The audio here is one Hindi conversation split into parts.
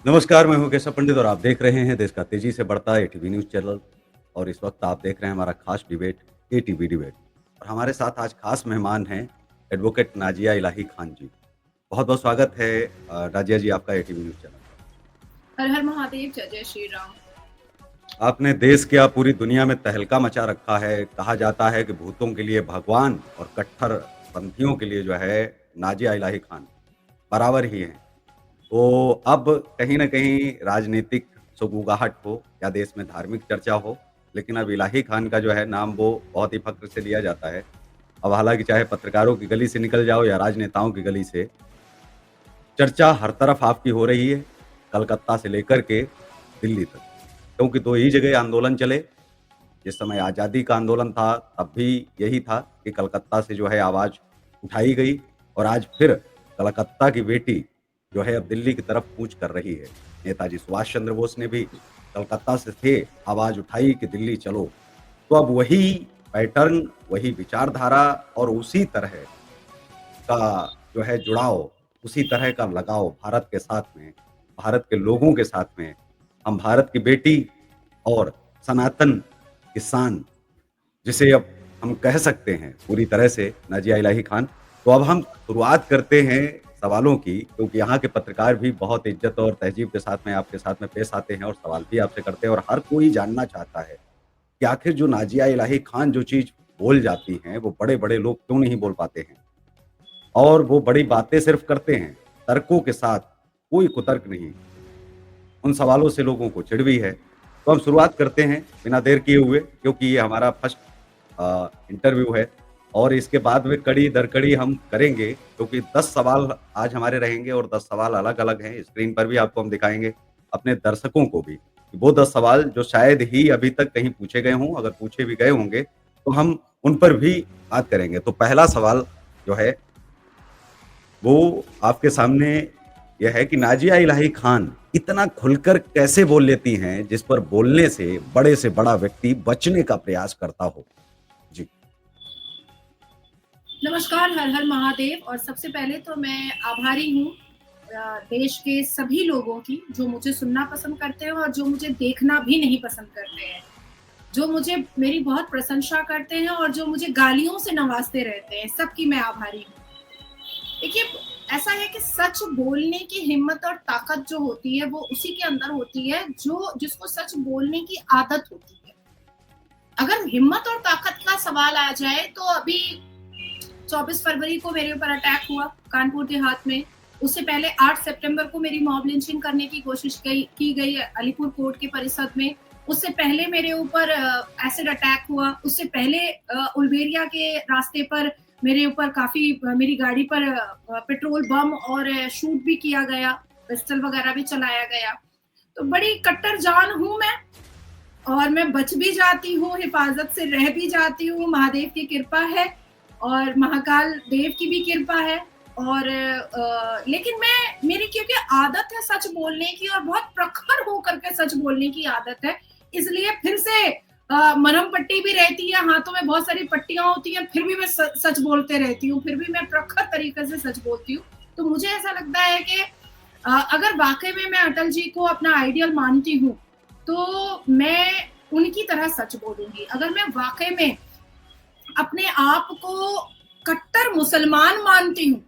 नमस्कार, मैं हूँ केशव पंडित और आप देख रहे हैं देश का तेजी से बढ़ता एटीवी न्यूज़ चैनल और इस वक्त आप देख रहे हैं हमारा खास डिबेट एटीवी डिबेट और हमारे साथ आज खास मेहमान हैं एडवोकेट नाजिया इलाही खान जी। बहुत-बहुत स्वागत है नाजिया जी आपका एटीवी न्यूज़ चैनल पर। हर हर महादेव, जय जय श्री राम। आपने देश क्या पूरी दुनिया में तहलका मचा रखा है। कहा जाता है कि भूतों के लिए भगवान और कट्टरपंथियों के लिए जो है नाजिया इलाही खान बराबर ही हैं। तो अब कहीं न कहीं राजनीतिक सुगबुगाहट हो या देश में धार्मिक चर्चा हो, लेकिन अब इलाही खान का जो है नाम वो बहुत ही फ़ख्र से लिया जाता है। अब हालाँकि चाहे पत्रकारों की गली से निकल जाओ या राजनेताओं की गली से, चर्चा हर तरफ आपकी हो रही है, कलकत्ता से लेकर के दिल्ली तक। क्योंकि 2 ही जगह आंदोलन चले, जिस समय आज़ादी का आंदोलन था, तब भी यही था कि कलकत्ता से जो है आवाज़ उठाई गई और आज फिर कलकत्ता की बेटी जो है अब दिल्ली की तरफ कूच कर रही है। नेताजी सुभाष चंद्र बोस ने भी कलकत्ता से थे, आवाज़ उठाई कि दिल्ली चलो। तो अब वही पैटर्न, वही विचारधारा और उसी तरह का जो है जुड़ाव, उसी तरह का लगाव भारत के साथ में, भारत के लोगों के साथ में, हम भारत की बेटी और सनातन किसान जिसे अब हम कह सकते हैं पूरी तरह से नाज़िया इलाही खान। तो अब हम शुरुआत करते हैं सवालों की क्योंकि यहाँ के पत्रकार भी बहुत इज़्ज़त और तहज़ीब के साथ में आपके साथ में पेश आते हैं और सवाल भी आपसे करते हैं और हर कोई जानना चाहता है कि आखिर जो नाज़िया इलाही खान जो चीज़ बोल जाती हैं, वो बड़े-बड़े लोग क्यों नहीं बोल पाते हैं? और वो बड़ी बातें सिर्फ़ करते हैं, तर्कों के साथ, कोई कुतर्क नहीं। उन सवालों से लोगों को चिढ़ भी है। तो हम शुरुआत करते हैं बिना देर किए हुए क्योंकि ये हमारा फर्स्ट इंटरव्यू है और इसके बाद में कड़ी दर कड़ी हम करेंगे क्योंकि 10 सवाल आज हमारे रहेंगे और 10 सवाल अलग-अलग हैं। स्क्रीन पर भी आपको हम दिखाएँगे, अपने दर्शकों को भी। वो 10 सवाल जो शायद ही अभी तक कहीं पूछे गए हों, अगर पूछे भी गए होंगे, तो हम उन पर भी बात करेंगे। तो पहला सवाल जो है वो आपके सामने यह है कि नाज़िया इलाही खान इतना खुलकर कैसे बोल लेती हैं, जिस पर बोलने से बड़ा व्यक्ति बचने का प्रयास करता हो? जी। नमस्कार, हर हर महादेव। और सबसे पहले तो मैं आभारी हूँ देश के सभी लोगों की जो मुझे सुनना पसंद करते हैं और जो मुझे देखना भी नहीं पसंद करते हैं। जो मुझे मेरी बहुत प्रशंसा करते हैं और जो मुझे गालियों से नवाज़ते रहते हैं, सबकी मैं आभारी हूँ। देखिए, ऐसा है कि सच बोलने की हिम्मत और ताकत जो होती है, वो उसी के अंदर होती है जो जिसको सच बोलने की आदत होती है। अगर हिम्मत और ताकत का सवाल आ जाए तो अभी 24 फरवरी को मेरे ऊपर अटैक हुआ कानपुर देहात में। उससे पहले 8 सितंबर को मेरी मॉब लिंचिंग करने की कोशिश की गई अलीपुर कोर्ट के परिसर में। उससे पहले मेरे ऊपर एसिड अटैक हुआ। उससे पहले उल्बेरिया के रास्ते पर मेरे ऊपर काफ़ी मेरी गाड़ी पर पेट्रोल बम और शूट भी किया गया, पिस्टल वगैरह भी चलाया गया। तो बड़ी कट्टर जान हूँ मैं और मैं बच भी जाती हूँ, हिफाज़त से रह भी जाती हूँ, महादेव की कृपा है और महाकाल देव की भी कृपा है। और लेकिन मेरी क्योंकि आदत है सच बोलने की और बहुत प्रखर होकर के सच बोलने की आदत है, इसलिए फिर से मरहम पट्टी भी रहती है, हाथों में बहुत सारी पट्टियाँ होती हैं, फिर भी मैं सच बोलते रहती हूँ, फिर भी मैं प्रखर तरीके से सच बोलती हूँ। तो मुझे ऐसा लगता है कि अगर वाक़ई में मैं अटल जी को अपना आइडियल मानती हूँ, तो मैं उनकी तरह सच बोलूँगी। अगर मैं वाक़ई में अपने आप को कट्टर मुसलमान मानती हूँ,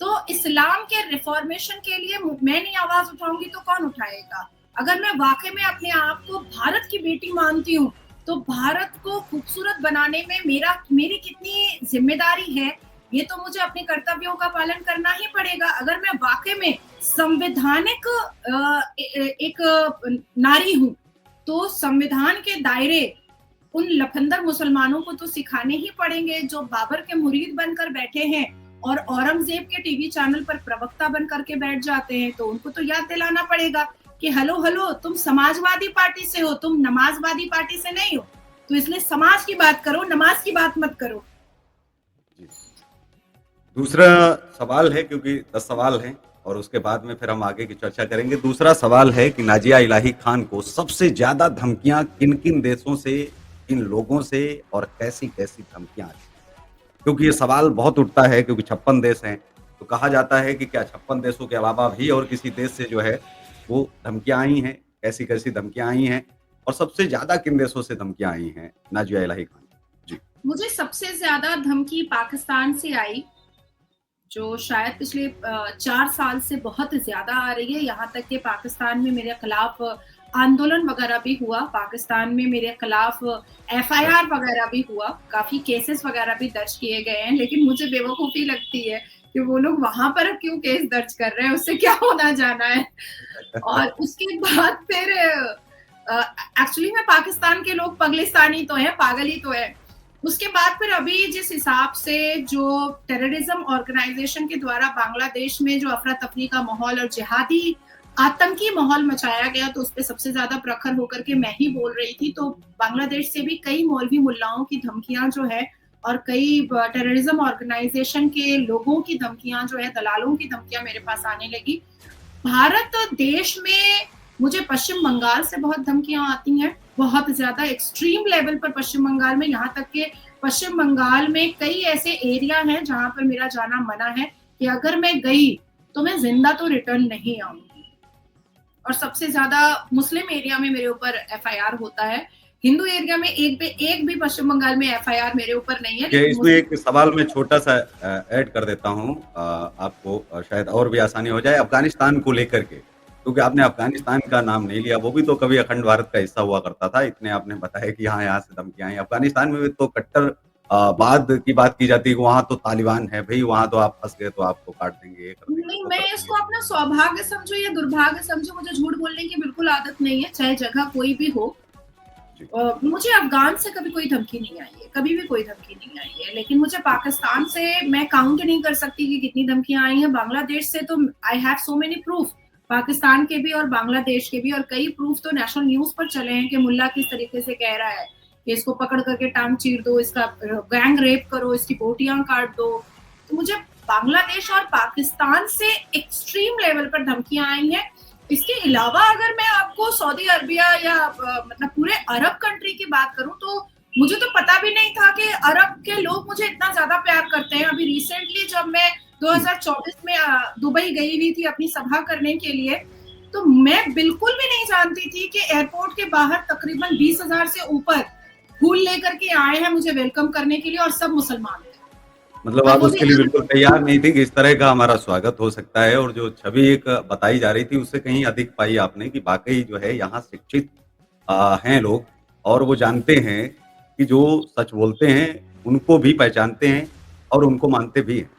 तो इस्लाम के रिफॉर्मेशन के लिए मैं नहीं आवाज़ उठाऊँगी तो कौन उठाएगा? अगर मैं वाक़ई में अपने आप को भारत की बेटी मानती हूँ, तो भारत को खूबसूरत बनाने में मेरी कितनी ज़िम्मेदारी है, ये तो मुझे अपने कर्तव्यों का पालन करना ही पड़ेगा। अगर मैं वाक़ई में संवैधानिक एक नारी हूँ, तो संविधान के दायरे उन लफंदर मुसलमानों को तो सिखाने ही पड़ेंगे जो बाबर के मुरीद बनकर बैठे हैं और औरंगजेब के टीवी चैनल पर प्रवक्ता बन करके बैठ जाते हैं। तो उनको तो याद दिलाना पड़ेगा कि हेलो हेलो, तुम समाजवादी पार्टी से हो, तुम नमाजवादी पार्टी से नहीं हो। तो इसलिए समाज की बात करो, नमाज की बात मत करो। जी। दूसरा सवाल है क्योंकि 10 सवाल हैं और उसके बाद में फिर हम आगे की चर्चा करेंगे। दूसरा सवाल है कि नाज़िया इलाही खान को सबसे ज़्यादा धमकियाँ किन-किन देशों से, किन लोगों से और कैसी-कैसी धमकियाँ आई? क्योंकि ये सवाल बहुत उठता है क्योंकि 56 देश हैं, तो कहा जाता है कि क्या 56 देशों के अलावा भी और किसी देश से जो है वो धमकियाँ आई हैं, कैसी-कैसी धमकियाँ आई हैं और सबसे ज़्यादा किन देशों से धमकियाँ आई हैं नाज़िया इलाही खान? जी। मुझे सबसे ज़्यादा धमकी पाकिस्तान से आई, जो शायद पिछले 4 साल से बहुत ज़्यादा आ रही है, यहाँ तक कि पाकिस्तान में मेरे खिलाफ आंदोलन वगैरह भी हुआ, पाकिस्तान में मेरे खिलाफ एफआईआर वगैरह भी हुआ, काफ़ी केसेस वगैरह भी दर्ज किए गए हैं, लेकिन मुझे बेवकूफ़ी लगती है कि वो लोग वहाँ पर अब क्यों केस दर्ज कर रहे हैं, उससे क्या होना जाना है। और उसके बाद फिर एक्चुअली में पाकिस्तान के लोग पगलिस्तानी तो हैं, पागल ही तो हैं। उसके बाद फिर अभी जिस हिसाब से जो टेररिज्म ऑर्गेनाइजेशन के द्वारा बांग्लादेश में जो अफरा-तफरी का माहौल और जिहादी आतंकी माहौल मचाया गया, तो उसपे सबसे ज़्यादा प्रखर होकर के मैं ही बोल रही थी। तो बांग्लादेश से भी कई मौलवी मुल्लाओं की धमकियाँ जो है और कई टेररिज्म ऑर्गेनाइजेशन के लोगों की धमकियाँ जो है, दलालों की धमकियाँ मेरे पास आने लगी। भारत देश में मुझे पश्चिम बंगाल से बहुत धमकियाँ आती हैं, बहुत ज़्यादा एक्सट्रीम लेवल पर पश्चिम बंगाल में, यहाँ तक कि पश्चिम बंगाल में कई ऐसे एरिया हैं जहाँ पर मेरा जाना मना है कि अगर मैं गई, तो मैं ज़िंदा तो रिटर्न नहीं आऊँगी। और सबसे ज़्यादा मुस्लिम एरिया में मेरे ऊपर एफआईआर होता है। हिंदू एरिया में एक भी पश्चिम बंगाल में एफआईआर मेरे ऊपर नहीं है, ये लेकिन इसमें मुस्लिम एक सवाल मैं छोटा-सा ऐड कर देता हूँ आपको शायद और भी आसानी हो जाए अफ़गानिस्तान को लेकर के, क्योंकि आपने अफ़गानिस्तान का नाम नहीं लिया, वो भी तो कभी अखंड भारत का हिस्सा हुआ करता था, इतने आपने बताया कि हाँ, यहाँ से धमकियाँ आई। अफ़गानिस्तान में भी तो कट्टर वाद की बात की जाती है कि वहाँ तो तालिबान है, भई वहाँ तो आप फँस गए तो आपको काट देंगे, ये कर देंगे, नहीं, वो मैं कर देंगे। इसको अपना सौभाग्य समझूँ या दुर्भाग्य समझूँ, मुझे झूठ बोलने की बिल्कुल आदत नहीं है, चाहे जगह कोई भी हो। जी, मुझे अफ़गान से कभी कोई धमकी नहीं आई है, कभी भी कोई धमकी नहीं आई है, लेकिन मुझे पाकिस्तान से मैं काउंट नहीं कर सकती कि कितनी धमकियाँ आई हैं, बांग्लादेश से तो I have so many proof, Pakistan के भी और बांग्लादेश के भी, और कई प्रूफ तो नेशनल न्यूज़ पर चले हैं कि मुल्ला किस तरीके से कह रहा है कि इसको पकड़ करके टाँग चीर दो, इसका गैंग रेप करो, इसकी बोटियाँ काट दो। तो मुझे बांग्लादेश और पाकिस्तान से एक्सट्रीम लेवल पर धमकियाँ आई हैं। इसके अलावा अगर मैं आपको सऊदी अरबिया या मतलब पूरे अरब कंट्री की बात करूं, तो मुझे तो पता भी नहीं था कि अरब के लोग मुझे इतना ज्यादा प्यार करते हैं। अभी रिसेंटली जब मैं जी। 2024 में दुबई गई हुई थी अपनी सभा करने के लिए, तो मैं बिल्कुल भी नहीं जानती थी कि एयरपोर्ट के बाहर तकरीबन 20,000 से ऊपर फूल लेकर के आए हैं मुझे वेलकम करने के लिए, और सब मुसलमान थे। मतलब और आप वो भी उसके लिए बिल्कुल तैयार नहीं थी कि इस तरह का हमारा स्वागत हो सकता है और जो छवि एक बताई जा रही थी उससे कहीं अधिक पाई आपने कि वाक़ई जो है यहाँ शिक्षित हैं लोग और वो जानते हैं कि जो सच बोलते हैं उनको भी पहचानते हैं और उनको मानते भी हैं।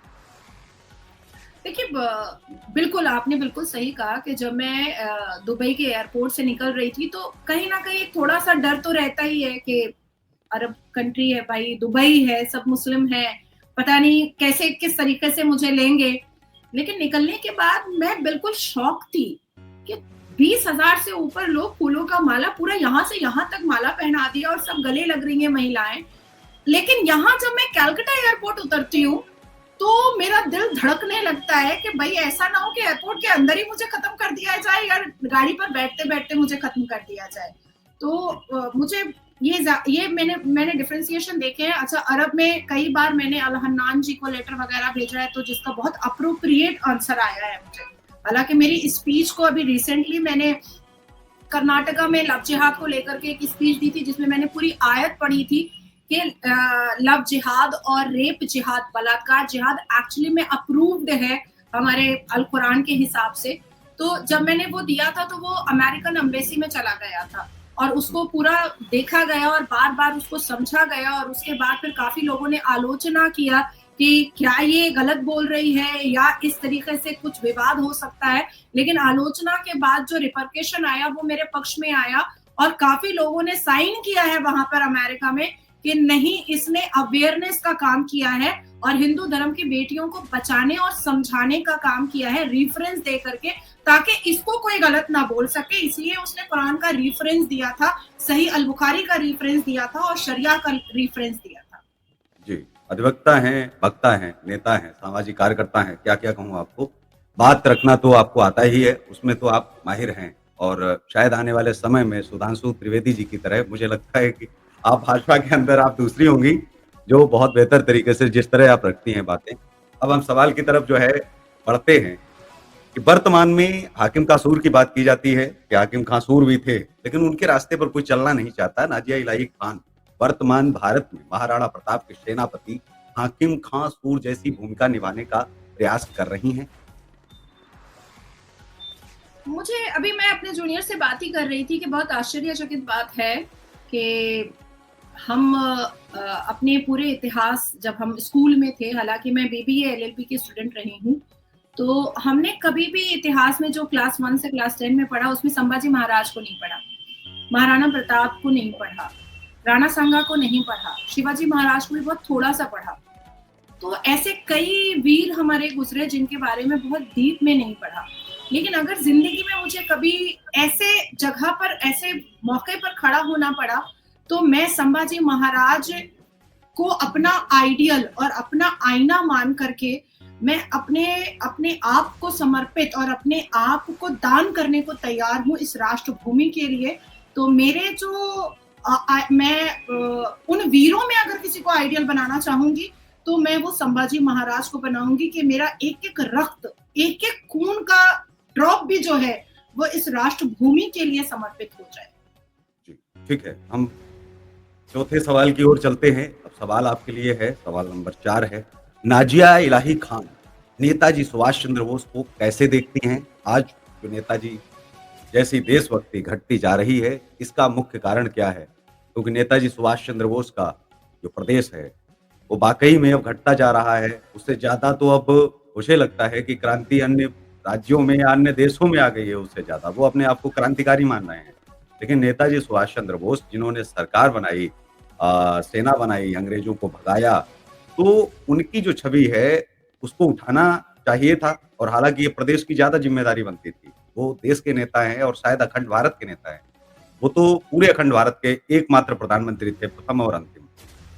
देखिए, बिल्कुल आपने बिल्कुल सही कहा कि जब मैं दुबई के एयरपोर्ट से निकल रही थी, तो कहीं न कहीं थोड़ा-सा डर तो रहता ही है कि अरब कंट्री है भाई, दुबई है, सब मुस्लिम हैं, पता नहीं कैसे किस तरीके से मुझे लेंगे। लेकिन निकलने के बाद मैं बिल्कुल शॉक थी कि 20,000 से ऊपर लोग फूलों का माला पूरा यहाँ से यहाँ तक माला पहना दिया और सब गले लग रही हैं महिलाएँ। लेकिन यहाँ जब मैं कलकत्ता एयरपोर्ट उतरती हूँ, तो मेरा दिल धड़कने लगता है कि भई ऐसा ना हो कि एयरपोर्ट के अंदर ही मुझे खत्म कर दिया जाए या गाड़ी पर बैठते-बैठते मुझे खत्म कर दिया जाए। तो जी, मुझे ये मैंने डिफरेंशिएशन देखे हैं। अच्छा, अरब में कई बार मैंने अल हन्नान जी को लेटर वगैरह भेजा है, तो जिसका बहुत एप्रोप्रिएट आंसर आया है मुझे। हालाँकि मेरी स्पीच को अभी रिसेंटली मैंने कर्नाटका में लव जिहाद को लेकर के एक स्पीच दी थी, जिसमें मैंने पूरी आयत पढ़ी थी कि लव जिहाद और रेप जिहाद, बलात्कार जिहाद एक्चुअली में अप्रूव्ड है हमारे अल कुरान के हिसाब से। तो जब मैंने वो दिया था, तो वो अमेरिकन एम्बेसी में चला गया था और उसको पूरा देखा गया और बार-बार उसको समझा गया, और उसके बाद फिर काफ़ी लोगों ने आलोचना किया कि क्या ये गलत बोल रही है या इस तरीके से कुछ विवाद हो सकता है। लेकिन आलोचना के बाद जो रिपरकशन आया वो मेरे पक्ष में आया, और काफ़ी लोगों ने साइन किया है वहाँ पर अमेरिका में कि नहीं, इसने अवेयरनेस का काम किया है और हिंदू धर्म की बेटियों को बचाने और समझाने का काम किया है, रेफरेंस दे करके, ताकि इसको कोई गलत ना बोल सके। इसलिए उसने कुरान का रेफरेंस दिया था, सही अल बुखारी का रेफरेंस दिया था और शरिया का रेफरेंस दिया था। जी। अधिवक्ता हैं, वक्ता हैं, नेता हैं, सामाजिक कार्यकर्ता हैं, क्या-क्या कहूँ आपको। बात रखना तो आपको आता ही है, उसमें तो आप माहिर हैं और शायद आने वाले समय में सुधांशु त्रिवेदी जी की तरह मुझे लगता है कि आप भाजपा के अंदर आप दूसरी होंगी, जो बहुत बेहतर तरीके से जिस तरह आप रखती हैं बातें। अब हम सवाल की तरफ जो है बढ़ते हैं। कि वर्तमान में हाकिम कासूर की बात की जाती है कि हाकिम कासूर भी थे, लेकिन उनके रास्ते पर कोई चलना नहीं चाहता। नाज़िया इलाही खान वर्तमान भारत में महाराणा प्रताप के सेनापति हाकिम खां सूर जैसी भूमिका निभाने का प्रयास कर रही हैं। मुझे अभी मैं अपने जूनियर से बात ही कर रही थी कि बहुत आश्चर्यचकित बात है कि हम अपने पूरे इतिहास जब हम स्कूल में थे, हालाँकि मैं बीबीए एलएलबी की स्टूडेंट रही हूँ, तो हमने कभी भी इतिहास में जो क्लास 1 से क्लास 10 में पढ़ा, उसमें संभाजी महाराज को नहीं पढ़ा, महाराणा प्रताप को नहीं पढ़ा, राणा सांगा को नहीं पढ़ा, शिवाजी महाराज को भी बहुत थोड़ा-सा पढ़ा। तो ऐसे कई वीर हमारे गुजरे जिनके बारे में बहुत डीप में नहीं पढ़ा। लेकिन अगर ज़िंदगी में मुझे कभी ऐसे जगह पर, ऐसे मौके पर खड़ा होना पड़ा, तो मैं संभाजी महाराज को अपना आइडियल और अपना आईना मान करके मैं अपने अपने आप को समर्पित और अपने आप को दान करने को तैयार हूँ इस राष्ट्र भूमि के लिए। तो मेरे जो उन वीरों में अगर किसी को आइडियल बनाना चाहूंगी, तो मैं वो संभाजी महाराज को बनाऊंगी कि मेरा एक-एक रक्त, एक-एक खून का ड्रॉप भी जो है, वो इस राष्ट्र भूमि के लिए समर्पित हो जाए। जी, ठीक है। हम चौथे सवाल की ओर चलते हैं। अब सवाल आपके लिए है, सवाल नंबर 4 है। नाज़िया इलाही खान नेताजी सुभाष चंद्र बोस को कैसे देखती हैं? आज जो नेताजी जैसी देशभक्ति घटती जा रही है, इसका मुख्य कारण क्या है? क्योंकि नेताजी सुभाष चंद्र बोस का जो प्रदेश है, वो वाक़ई में अब घटता जा रहा है। उससे ज़्यादा तो अब मुझे लगता है कि क्रांति अन्य राज्यों में या अन्य देशों में आ गई है उससे ज़्यादा। वो अपने आप को क्रांतिकारी मान रहे हैं। लेकिन नेताजी सुभाष चंद्र बोस जिन्होंने सरकार बनाई, सेना बनाई, अंग्रेज़ों को भगाया, तो उनकी जो छवि है, उसको उठाना चाहिए था और हालाँकि ये प्रदेश की ज़्यादा ज़िम्मेदारी बनती थी। वो देश के नेता हैं और शायद अखंड भारत के नेता हैं। वो तो पूरे अखंड भारत के एकमात्र प्रधानमंत्री थे, प्रथम और अंतिम।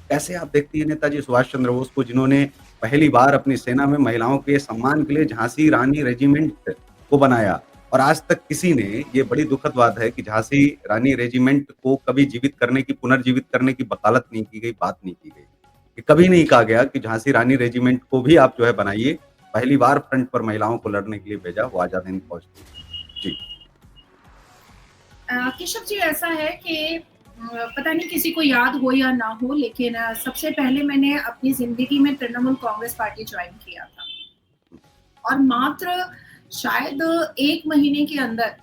कैसे आप देखती हैं नेताजी सुभाष चंद्र बोस को जिन्होंने पहली बार अपनी सेना में महिलाओं के सम्मान के लिए झांसी रानी रेजिमेंट को बनाया और आज तक किसी ने, ये बड़ी दुखद बात है कि झांसी रानी रेजिमेंट को कभी जीवित करने की, पुनर्जीवित करने की वकालत नहीं की गई, बात नहीं की गई। ये कभी नहीं कहा गया कि झांसी रानी रेजिमेंट को भी आप जो है बनाइए। पहली बार फ्रंट पर महिलाओं को लड़ने के लिए भेजा, वो आज़ाद हिंद फौज थी। जी। केशव जी, ऐसा है कि पता नहीं किसी को याद हो या ना हो, लेकिन सबसे पहले मैंने अपनी ज़िंदगी में तृणमूल कांग्रेस पार्टी जॉइन किया था और मात्र शायद 1 महीने के अंदर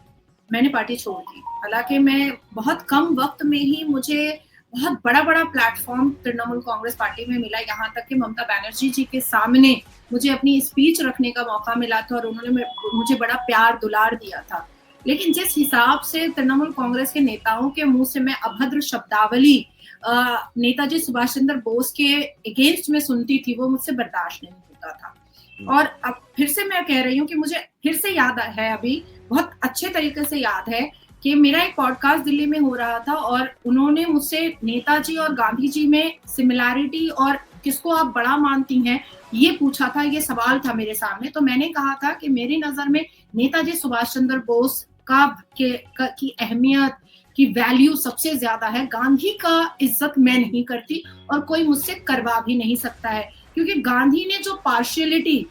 मैंने पार्टी छोड़ दी। हालाँकि मैं बहुत कम वक़्त में ही मुझे बहुत बड़ा-बड़ा प्लेटफ़ॉर्म तृणमूल कांग्रेस पार्टी में मिला, यहाँ तक कि ममता बनर्जी जी के सामने मुझे अपनी स्पीच रखने का मौका मिला था और उन्होंने मुझे बड़ा प्यार दुलार दिया था। लेकिन जिस हिसाब से तृणमूल कांग्रेस के नेताओं के मुँह से मैं अभद्र शब्दावली नेताजी सुभाष चंद्र बोस के अगेंस्ट में सुनती थी, वो मुझसे बर्दाश्त नहीं होता था। और अब फिर से मैं कह रही हूँ कि मुझे फिर से याद है, अभी बहुत अच्छे तरीके से याद है कि मेरा एक पॉडकास्ट दिल्ली में हो रहा था और उन्होंने मुझसे नेताजी और गांधी जी में सिमिलैरिटी और किसको आप बड़ा मानती हैं, ये पूछा था, ये सवाल था मेरे सामने। तो मैंने कहा था कि मेरी नज़र में नेताजी सुभाष चंद्र बोस की अहमियत, की वैल्यू सबसे ज़्यादा है। गांधी का इज़्ज़त मैं नहीं करती और कोई मुझसे करवा भी नहीं सकता है, क्योंकि गांधी ने जो पार्शियलिटी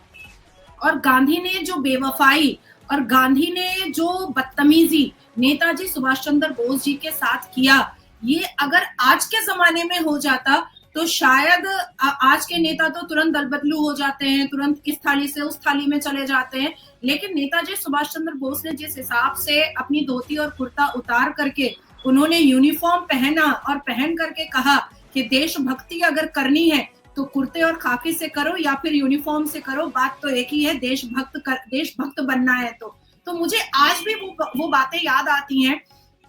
और गांधी ने जो बेवफाई और गांधी ने जो बदतमीजी नेताजी सुभाष चंद्र बोस जी के साथ किया, ये अगर आज के ज़माने में हो जाता तो शायद आज के नेता तो तुरंत दल-बदलू हो जाते हैं, तुरंत इस थाली से उस थाली में चले जाते हैं। लेकिन नेताजी सुभाष चंद्र बोस ने जिस हिसाब से अपनी धोती और कुर्ता उतार करके उन्होंने यूनिफॉर्म पहना और पहन करके कहा कि देशभक्ति अगर करनी है तो कुर्ते और खाकी से करो या फिर यूनिफॉर्म से करो, बात तो एक ही है, देशभक्त बनना है तो मुझे आज भी वो बातें याद आती हैं।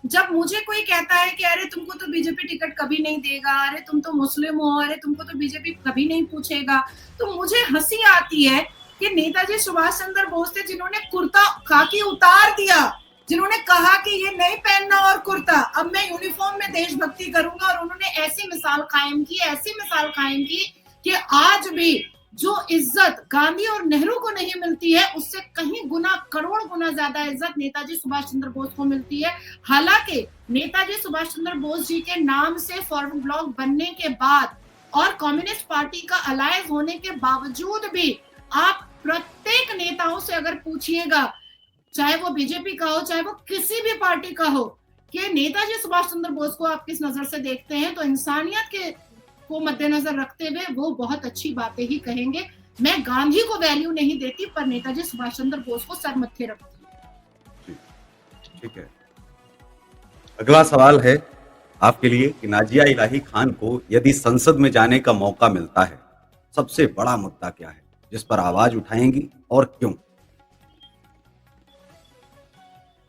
जब मुझे कोई कहता है कि अरे तुमको तो बीजेपी टिकट कभी नहीं देगा, अरे तुम तो मुस्लिम हो, अरे तुमको तो बीजेपी कभी नहीं पूछेगा, तो मुझे हंसी आती है कि नेताजी सुभाष चंद्र बोस थे जिन्होंने कुर्ता खाकी उतार दिया, जिन्होंने कहा कि ये नहीं पहनना और कुर्ता, अब मैं यूनिफॉर्म में देशभक्ति करूंगा। और उन्होंने ऐसी मिसाल कायम की कि आज भी जो इज्जत गांधी और नेहरू को नहीं मिलती है, उससे कहीं गुना, करोड़ गुना ज्यादा इज्जत नेताजी सुभाष चंद्र बोस को मिलती है। हालांकि नेताजी सुभाष चंद्र बोस जी के नाम से फॉरवर्ड ब्लॉक बनने के बाद और कम्युनिस्ट पार्टी का अलायंस होने के बावजूद भी आप प्रत्येक नेताओं से अगर पूछिएगा, चाहे वो बीजेपी का हो, चाहे वो किसी भी पार्टी का हो, कि नेताजी सुभाष चंद्र बोस को आप किस नजर से देखते हैं, तो इंसानियत के को मद्देनजर रखते हुए वो बहुत अच्छी बातें ही कहेंगे। मैं गांधी को वैल्यू नहीं देती, पर नेताजी सुभाष चंद्र बोस को सर मत्थे रखती हूँ। ठीक है। अगला सवाल है आपके लिए कि नाजिया इलाही खान को यदि संसद में जाने का मौका मिलता है, सबसे बड़ा मुद्दा क्या है जिस पर आवाज उठाएंगी और क्यों?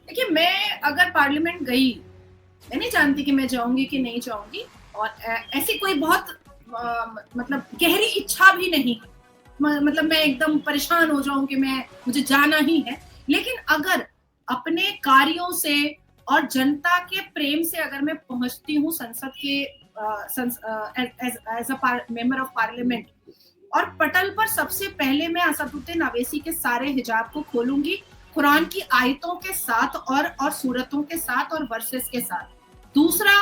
देखिए, मैं अगर पार्लियामेंट गई, मैं नहीं जानती कि मैं जाऊंगी कि नहीं जाऊंगी, और ऐसी कोई बहुत मतलब गहरी इच्छा भी नहीं, मतलब मैं एकदम परेशान हो जाऊं कि मुझे जाना ही है। लेकिन अगर अपने कार्यों से और जनता के प्रेम से अगर मैं पहुंचती हूँ संसद के as a member of parliament, और पटल पर सबसे पहले मैं असदुद्दीन अवैसी के सारे हिजाब को खोलूंगी, कुरान की आयतों के साथ और सूरतों के साथ और वर्सेस के साथ। दूसरा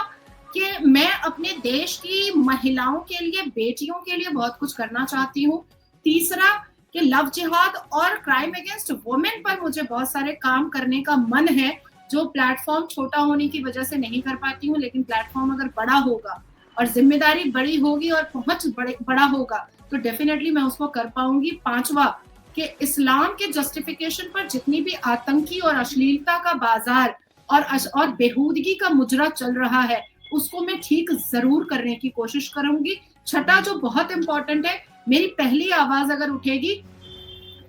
कि मैं अपने देश की महिलाओं के लिए, बेटियों के लिए बहुत कुछ करना चाहती हूँ। तीसरा कि लव जिहाद और क्राइम अगेंस्ट वुमेन पर मुझे बहुत सारे काम करने का मन है, जो प्लेटफॉर्म छोटा होने की वजह से नहीं कर पाती हूँ, लेकिन प्लेटफॉर्म अगर बड़ा होगा और जिम्मेदारी बड़ी होगी और पहुंच बड़ा होगा तो डेफिनेटली मैं उसको कर पाऊंगी। पांचवा कि इस्लाम के जस्टिफिकेशन पर जितनी भी आतंकी और अश्लीलता का बाजार और बेहूदगी का मुजरा चल रहा है, उसको मैं ठीक जरूर करने की कोशिश करूंगी। छठा जो बहुत इंपॉर्टेंट है, मेरी पहली आवाज अगर उठेगी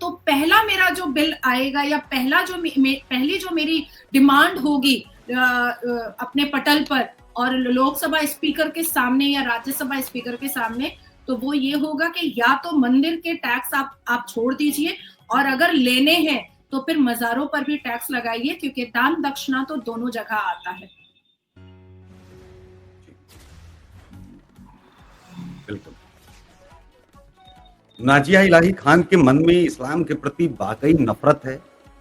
तो पहला मेरा जो बिल आएगा या पहली जो मेरी डिमांड होगी अपने पटल पर और लोकसभा स्पीकर के सामने या राज्यसभा स्पीकर के सामने, तो वो ये होगा कि या तो मंदिर के टैक्स आप छोड़ दीजिए, और अगर लेने हैं तो फिर मजारों पर भी टैक्स लगाइए, क्योंकि दान दक्षिणा तो दोनों जगह आता है। बिल्कुल। नाजिया इलाही खान के मन में इस्लाम के प्रति वाकई नफरत है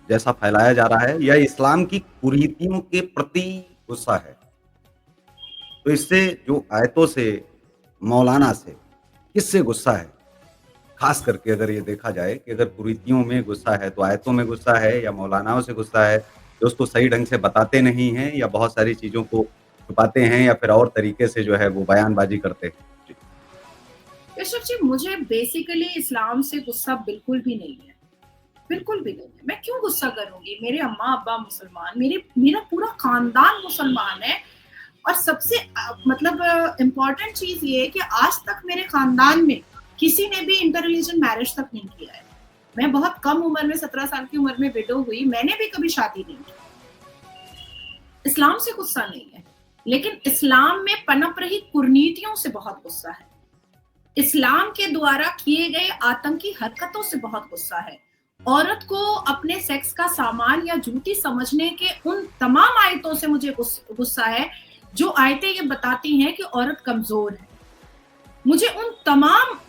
जैसा फैलाया जा रहा है, या इस्लाम की कुरीतियों के प्रति गुस्सा है? तो इससे जो आयतों से, मौलाना से, किससे गुस्सा है? खास करके अगर ये देखा जाए कि अगर कुरीतियों में गुस्सा है तो आयतों में गुस्सा है या मौलानाओं से गुस्सा है, जो उसको सही ढंग से बताते नहीं हैं या बहुत सारी चीजों को छुपाते हैं या फिर और तरीके से जो है वो बयानबाजी करते हैं? ऋषभ जी, मुझे बेसिकली इस्लाम से गुस्सा बिल्कुल भी नहीं है, बिल्कुल भी नहीं है। मैं क्यों गुस्सा करूंगी? मेरे अम्मा अब्बा मुसलमान, मेरा पूरा खानदान मुसलमान है, और सबसे मतलब इम्पोर्टेंट चीज ये है कि आज तक मेरे खानदान में किसी ने भी इंटर रिलीजन मैरिज तक नहीं किया है। मैं बहुत कम उम्र में, 17 साल की उम्र में विडो हुई, मैंने भी कभी शादी नहीं की। इस्लाम से गुस्सा नहीं है, लेकिन इस्लाम में पनप रही कुरीतियों से बहुत गुस्सा है। इस्लाम के द्वारा किए गए आतंकी हरकतों से बहुत गुस्सा है। औरत को अपने सेक्स का सामान या जूती समझने के उन तमाम आयतों से मुझे गुस्सा है, जो आयतें ये बताती हैं कि औरत कमजोर है। मुझे उन तमाम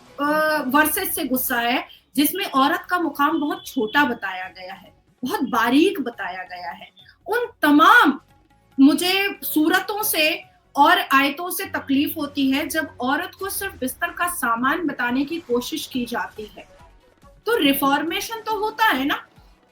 वर्सेस से गुस्सा है जिसमें औरत का मुकाम बहुत छोटा बताया गया है, बहुत बारीक बताया गया है। उन तमाम मुझे सूरतों से और आयतों से तकलीफ होती है जब औरत को सिर्फ बिस्तर का सामान बताने की कोशिश की जाती है। तो रिफॉर्मेशन तो होता है ना।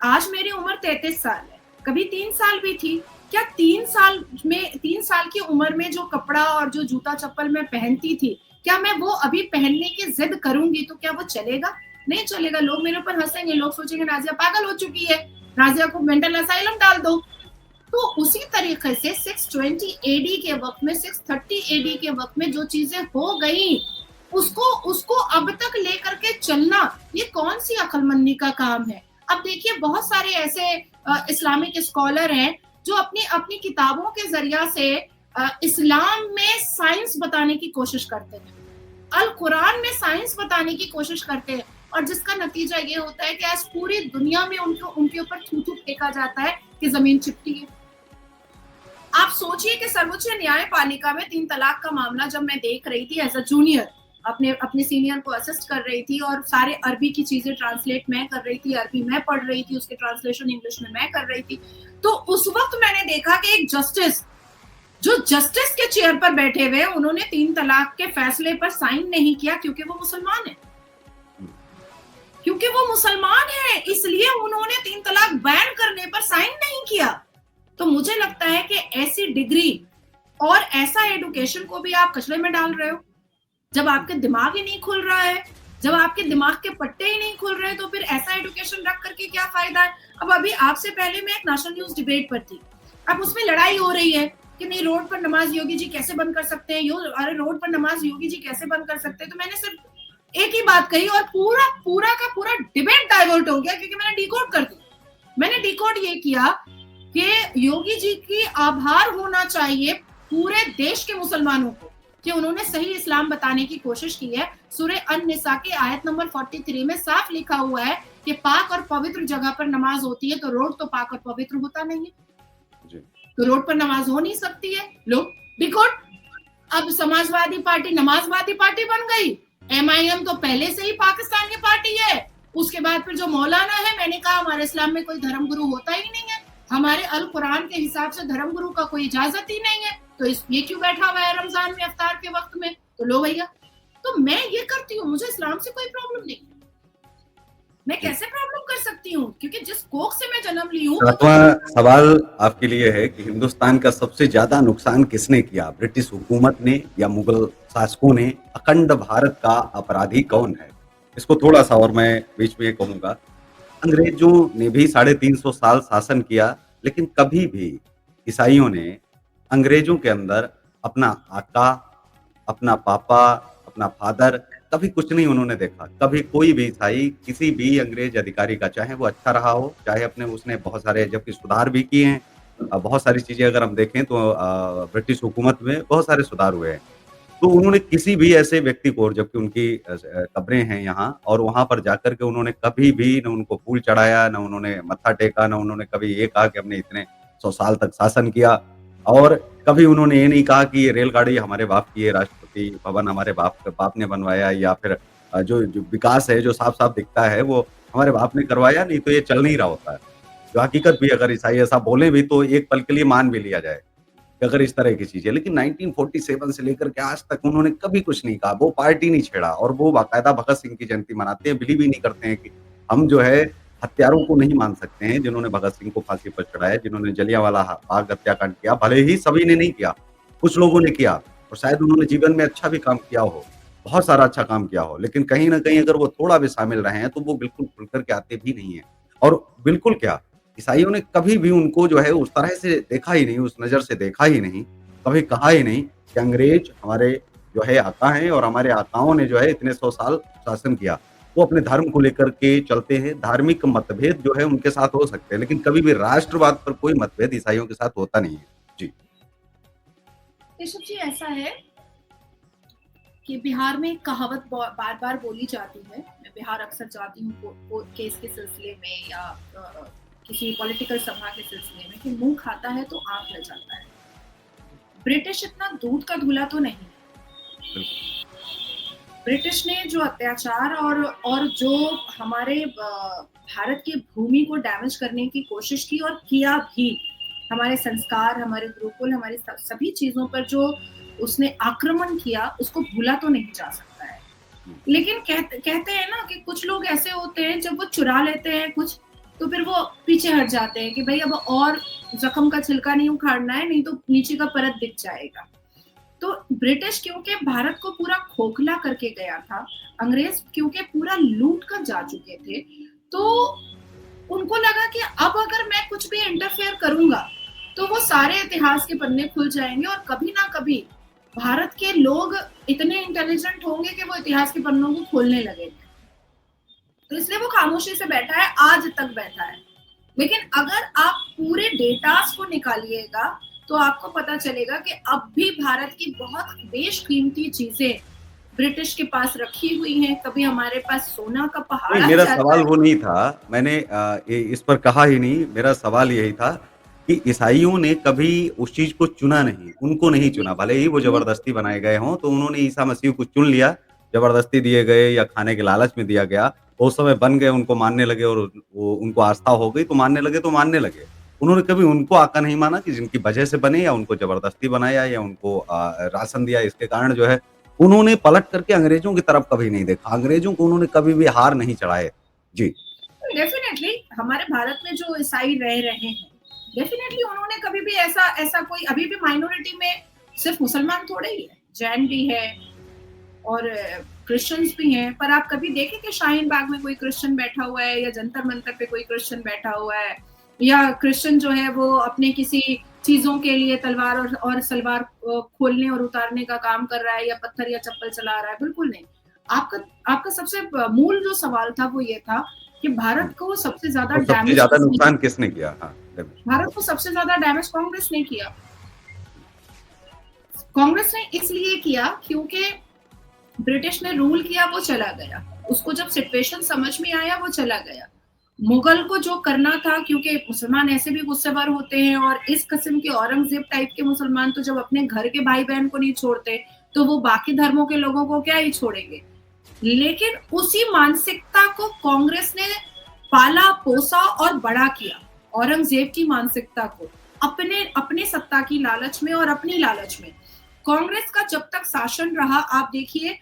आज मेरी उम्र 33 साल है, कभी 3 साल भी थी। क्या 3 साल की उम्र में जो कपड़ा और जो जूता चप्पल मैं पहनती थी, क्या मैं वो अभी पहनने की जिद करूंगी तो क्या वो चलेगा? नहीं चलेगा। लोग मेरे ऊपर हंसेंगे, लोग सोचेंगे नाजिया पागल हो चुकी है, नाजिया को मेंटल असाइलम डाल दो। तो उसी तरीके से 620 एडी के वक्त में, 630 एडी के वक्त में जो चीजें हो गई, उसको अब तक लेकर के चलना, ये कौन सी अक्लमंदी का काम है? अब देखिए, बहुत सारे ऐसे इस्लामिक स्कॉलर हैं जो अपनी किताबों के जरिया से इस्लाम में साइंस बताने की कोशिश करते हैं, अल कुरान में साइंस बताने की कोशिश करते हैं, और जिसका नतीजा ये होता है कि आज पूरी दुनिया में उनके ऊपर थू-थू फेंका जाता है कि जमीन चिपटी है। आप सोचिए कि सर्वोच्च न्यायपालिका में 3 तलाक का मामला जब मैं देख रही थी एज अ जूनियर, अपने सीनियर को असिस्ट कर रही थी, और सारे अरबी की चीजें ट्रांसलेट मैं कर रही थी, अरबी मैं पढ़ रही थी, उसके ट्रांसलेशन इंग्लिश में मैं कर रही थी। तो उस वक्त मैंने देखा कि एक जस्टिस, जो जस्टिस के चेयर पर बैठे हुए, उन्होंने 3 तलाक के फैसले पर साइन नहीं किया क्योंकि वो मुसलमान है। क्योंकि वो मुसलमान है, इसलिए उन्होंने 3 तलाक बैन करने पर साइन नहीं किया। तो मुझे लगता है कि ऐसी डिग्री और ऐसा एजुकेशन को भी आप कचरे में डाल रहे हो। जब आपके दिमाग ही नहीं खुल रहा है, जब आपके दिमाग के पट्टे ही नहीं खुल रहे, तो फिर ऐसा एजुकेशन रख करके क्या फायदा है? अब अभी आपसे पहले मैं एक नेशनल न्यूज डिबेट पर थी, अब उसमें लड़ाई हो रही है कि नहीं रोड पर नमाज योगी जी कैसे बंद कर सकते हैं, अरे रोड पर नमाज योगी जी कैसे बंद कर सकते हैं। तो मैंने सिर्फ एक ही बात कही और पूरा पूरा का पूरा डिबेट डाइवर्ट हो गया, क्योंकि मैंने डिकोड कर दिया। मैंने डिकोड ये किया कि योगी जी की आभार होना चाहिए पूरे देश के मुसलमानों को कि उन्होंने सही इस्लाम बताने की कोशिश की है। सूरह अन-निसा की आयत नंबर 43 में साफ लिखा हुआ है कि पाक और पवित्र जगह पर नमाज होती है, तो रोड तो पाक और पवित्र होता नहीं है जी। तो रोड पर नमाज हो नहीं सकती है। लो डिकोड। अब समाजवादी पार्टी नमाजवादी पार्टी बन गई, MIM तो पहले से ही पाकिस्तान की पार्टी है। उसके बाद फिर जो मौलाना है, मैंने कहा हमारे इस्लाम में कोई धर्म गुरु होता ही नहीं है, हमारे अल कुरान के हिसाब से धर्म गुरु का कोई इजाजत ही नहीं है, तो ये क्यों बैठा हुआ है रमजान में अफ्तार के वक्त में? तो लो भैया, तो मैं ये करती हूँ, मुझे इस्लाम से कोई प्रॉब्लम नहीं। मैं कैसे प्रॉब्लम कर सकती हूँ? क्योंकि जिस कोख से मैं जन्म ली हूँ। सातवां सवाल आपके लिए है कि हिंदुस्तान का सबसे ज्यादा नुकसान किसने किया, ब्रिटिश हुकूमत ने या मुगल शासकों ने? अखंड भारत का अपराधी कौन है? इसको थोड़ा सा और मैं बीच में कहूंगा, अंग्रेजों ने भी 350 साल शासन किया, लेकिन कभी भी ईसाइयों ने अंग्रेजों के अंदर अपना आका, अपना पापा, अपना फादर कभी कुछ नहीं उन्होंने देखा। कभी कोई भी ईसाई किसी भी अंग्रेज अधिकारी का, चाहे वो अच्छा रहा हो, चाहे अपने उसने बहुत सारे जबकि सुधार भी किए हैं। बहुत सारी चीज़ें अगर हम देखें तो ब्रिटिश हुकूमत में बहुत सारे सुधार हुए हैं। तो उन्होंने किसी भी ऐसे व्यक्ति को, जबकि उनकी कब्रें हैं यहाँ, और वहाँ पर जाकर के उन्होंने कभी भी न उनको फूल चढ़ाया, न उन्होंने मत्था टेका, न उन्होंने कभी ये कहा कि हमने इतने 100 साल तक शासन किया। और कभी उन्होंने ये नहीं कहा कि ये रेलगाड़ी हमारे बाप की है, राष्ट्रपति भवन हमारे बाप ने बनवाया, या फिर जो विकास है, जो साफ-साफ दिखता है, वो हमारे बाप ने करवाया, नहीं तो ये चल नहीं रहा होता है। जो हकीकत भी अगर ईसाई ऐसा बोले भी तो एक पल के लिए मान भी लिया जाए, कि अगर इस तरह की चीज़ें। लेकिन 1947 से लेकर के आज तक उन्होंने कभी कुछ नहीं कहा, वो पार्टी नहीं छेड़ा, और वो बाकायदा भगत सिंह की जयंती मनाते हैं, बिलीव ही नहीं करते हैं कि हम जो है हत्यारों को नहीं मान सकते हैं, जिन्होंने भगत सिंह को फांसी पर चढ़ाया, जिन्होंने जलियांवाला बाग हत्याकांड किया। भले ही सभी ने नहीं किया, कुछ लोगों ने किया, और शायद उन्होंने जीवन में अच्छा भी काम किया हो, बहुत सारा अच्छा काम किया हो, लेकिन कहीं न कहीं अगर वो थोड़ा भी शामिल रहे हैं, तो वो बिल्कुल खुल कर के आते भी नहीं हैं। और बिल्कुल क्या, ईसाइयों ने कभी भी उनको जो है उस तरह से देखा ही नहीं, उस नज़र से देखा ही नहीं, कभी कहा ही नहीं कि अंग्रेज हमारे जो है आका हैं, और हमारे आकाओं ने जो है इतने 100 साल शासन किया। वो अपने धर्म को लेकर के चलते हैं, धार्मिक मतभेद जो है उनके साथ हो सकते हैं, लेकिन कभी भी राष्ट्रवाद पर कोई मतभेद ईसाइयों के साथ होता नहीं है। जी। केशव जी, ऐसा है कि बिहार में एक कहावत बार-बार बोली जाती है। मैं बिहार अक्सर जाती हूँ केस के सिलसिले में या किसी पॉलिटिकल सभा के सिलसिले में, कि मुँह खाता है तो आँख लग जाता है। ब्रिटिश इतना दूध का धूला तो नहीं। ब्रिटिश ने जो अत्याचार और जो हमारे भारत की भूमि को डैमेज करने की कोशिश की, और किया भी, हमारे संस्कार, हमारे गुरुकुल, हमारी सभी चीजों पर जो उसने आक्रमण किया, उसको भूला तो नहीं जा सकता है। लेकिन कहते हैं ना कि कुछ लोग ऐसे होते हैं, जब वो चुरा लेते हैं कुछ, तो फिर वो पीछे हट जाते हैं कि भाई अब और जख्म का छिलका नहीं उखाड़ना है, नहीं तो नीचे का परत दिख जाएगा। तो ब्रिटिश क्योंकि भारत को पूरा खोखला करके गया था, अंग्रेज क्योंकि पूरा लूट कर जा चुके थे, तो उनको लगा कि अब अगर मैं कुछ भी इंटरफेयर करूंगा तो वो सारे इतिहास के पन्ने खुल जाएंगे, और कभी ना कभी भारत के लोग इतने इंटेलिजेंट होंगे कि वो इतिहास के पन्नों को खोलने लगेंगे। तो इसलिए वो खामोशी से बैठा है, आज तक बैठा है। लेकिन अगर आप पूरे डेटास को निकालिएगा तो आपको पता चलेगा कि अब भी भारत की बहुत बेशकीमती चीजें ब्रिटिश के पास रखी हुई हैं। कभी हमारे पास सोना का पहाड़ नहीं, आ मेरा जाता सवाल है। वो नहीं था। मैंने इस पर कहा ही नहीं। मेरा सवाल यही था कि ईसाइयों ने कभी उस चीज़ को चुना नहीं, उनको नहीं जी, चुना। भले ही वो जी, ज़बरदस्ती बनाए गए हों, तो उन्होंने ईसा मसीह को चुन लिया, ज़बरदस्ती दिए गए या खाने के लालच में दिया गया। वो उस समय बन गए, उनको मानने लगे, और वो उनको आस्था हो गई, तो मानने लगे तो मानने लगे। उन्होंने कभी उनको आका नहीं माना कि जिनकी वजह से बने, या उनको ज़बरदस्ती बनाया, या उनको राशन दिया, इसके कारण जो है उन्होंने पलट करके अंग्रेज़ों की तरफ कभी नहीं देखा। अंग्रेज़ों को उन्होंने कभी भी हार नहीं चढ़ाए। जी। डेफिनेटली हमारे भारत में जो ईसाई रह रहे हैं, डेफिनेटली उन्होंने कभी भी ऐसा ऐसा कोई अभी भी माइनॉरिटी में सिर्फ मुसलमान थोड़े ही है, जैन भी है और क्रिश्चियंस भी हैं। पर आप कभी देखें कि शाहीन बाग में कोई क्रिश्चियन बैठा हुआ है या जंतर मंतर पे कोई क्रिश्चियन बैठा हुआ है, या क्रिश्चियन जो है वो अपने किसी चीजों के लिए तलवार और सलवार खोलने और उतारने का काम कर रहा है, या पत्थर या चप्पल चला रहा है, बिल्कुल नहीं। आपका आपका सबसे मूल जो सवाल था वो ये था कि हुँ। भारत को सबसे ज्यादा और सबसे डैमेज ज़्यादा किसने नुकसान किया? किसने किया? हाँ, डैमेज। भारत को सबसे ज्यादा डैमेज कांग्रेस ने किया। हुँ, कांग्रेस ने इसलिए किया क्योंकि ब्रिटिश ने रूल किया, वो चला गया। उसको जब सिचुएशन समझ में आया, वो चला गया। मुगल को जो करना था, क्योंकि मुसलमान ऐसे भी गुस्सेवर होते हैं और इस किस्म के औरंगजेब टाइप के मुसलमान तो जब अपने घर के भाई बहन को नहीं छोड़ते, तो वो बाकी धर्मों के लोगों को क्या ही छोड़ेंगे। लेकिन उसी मानसिकता को कांग्रेस ने पाला पोसा और बड़ा किया, औरंगजेब की मानसिकता को, अपने अपने सत्ता की लालच में और अपनी लालच में। कांग्रेस का जब तक शासन रहा, आप देखिए,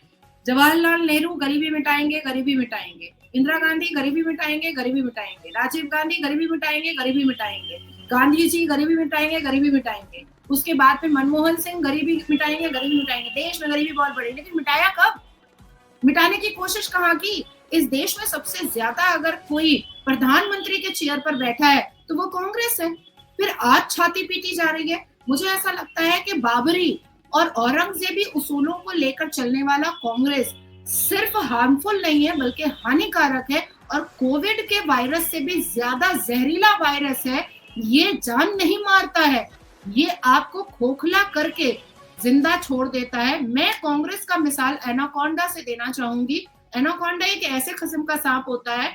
जवाहरलाल नेहरू गरीबी मिटाएंगे, गरीबी मिटाएंगे, इंदिरा गांधी गरीबी मिटाएंगे, गरीबी मिटाएंगे, राजीव गांधी गरीबी मिटाएंगे, गरीबी मिटाएंगे, गांधी जी गरीबी मिटाएंगे, गरीबी मिटाएंगे। उसके बाद में मनमोहन सिंह गरीबी मिटाएंगे, गरीबी मिटाएंगे। देश में गरीबी बहुत बढ़ी, लेकिन मिटाया कब? मिटाने की कोशिश कहाँ की? इस देश में सबसे ज्यादा अगर कोई प्रधानमंत्री के चेयर पर बैठा है तो वो कांग्रेस है। फिर आज छाती पीटी जा रही है। मुझे ऐसा लगता है कि बाबरी और औरंगजेबी उसूलों को लेकर चलने वाला कांग्रेस सिर्फ हार्मफुल नहीं है, बल्कि हानिकारक है, और कोविड के वायरस से भी ज्यादा जहरीला वायरस है। ये जान नहीं मारता है, ये आपको खोखला करके जिंदा छोड़ देता है। मैं कांग्रेस का मिसाल एनाकोंडा से देना चाहूंगी। एनाकोंडा एक ऐसे किस्म का सांप होता है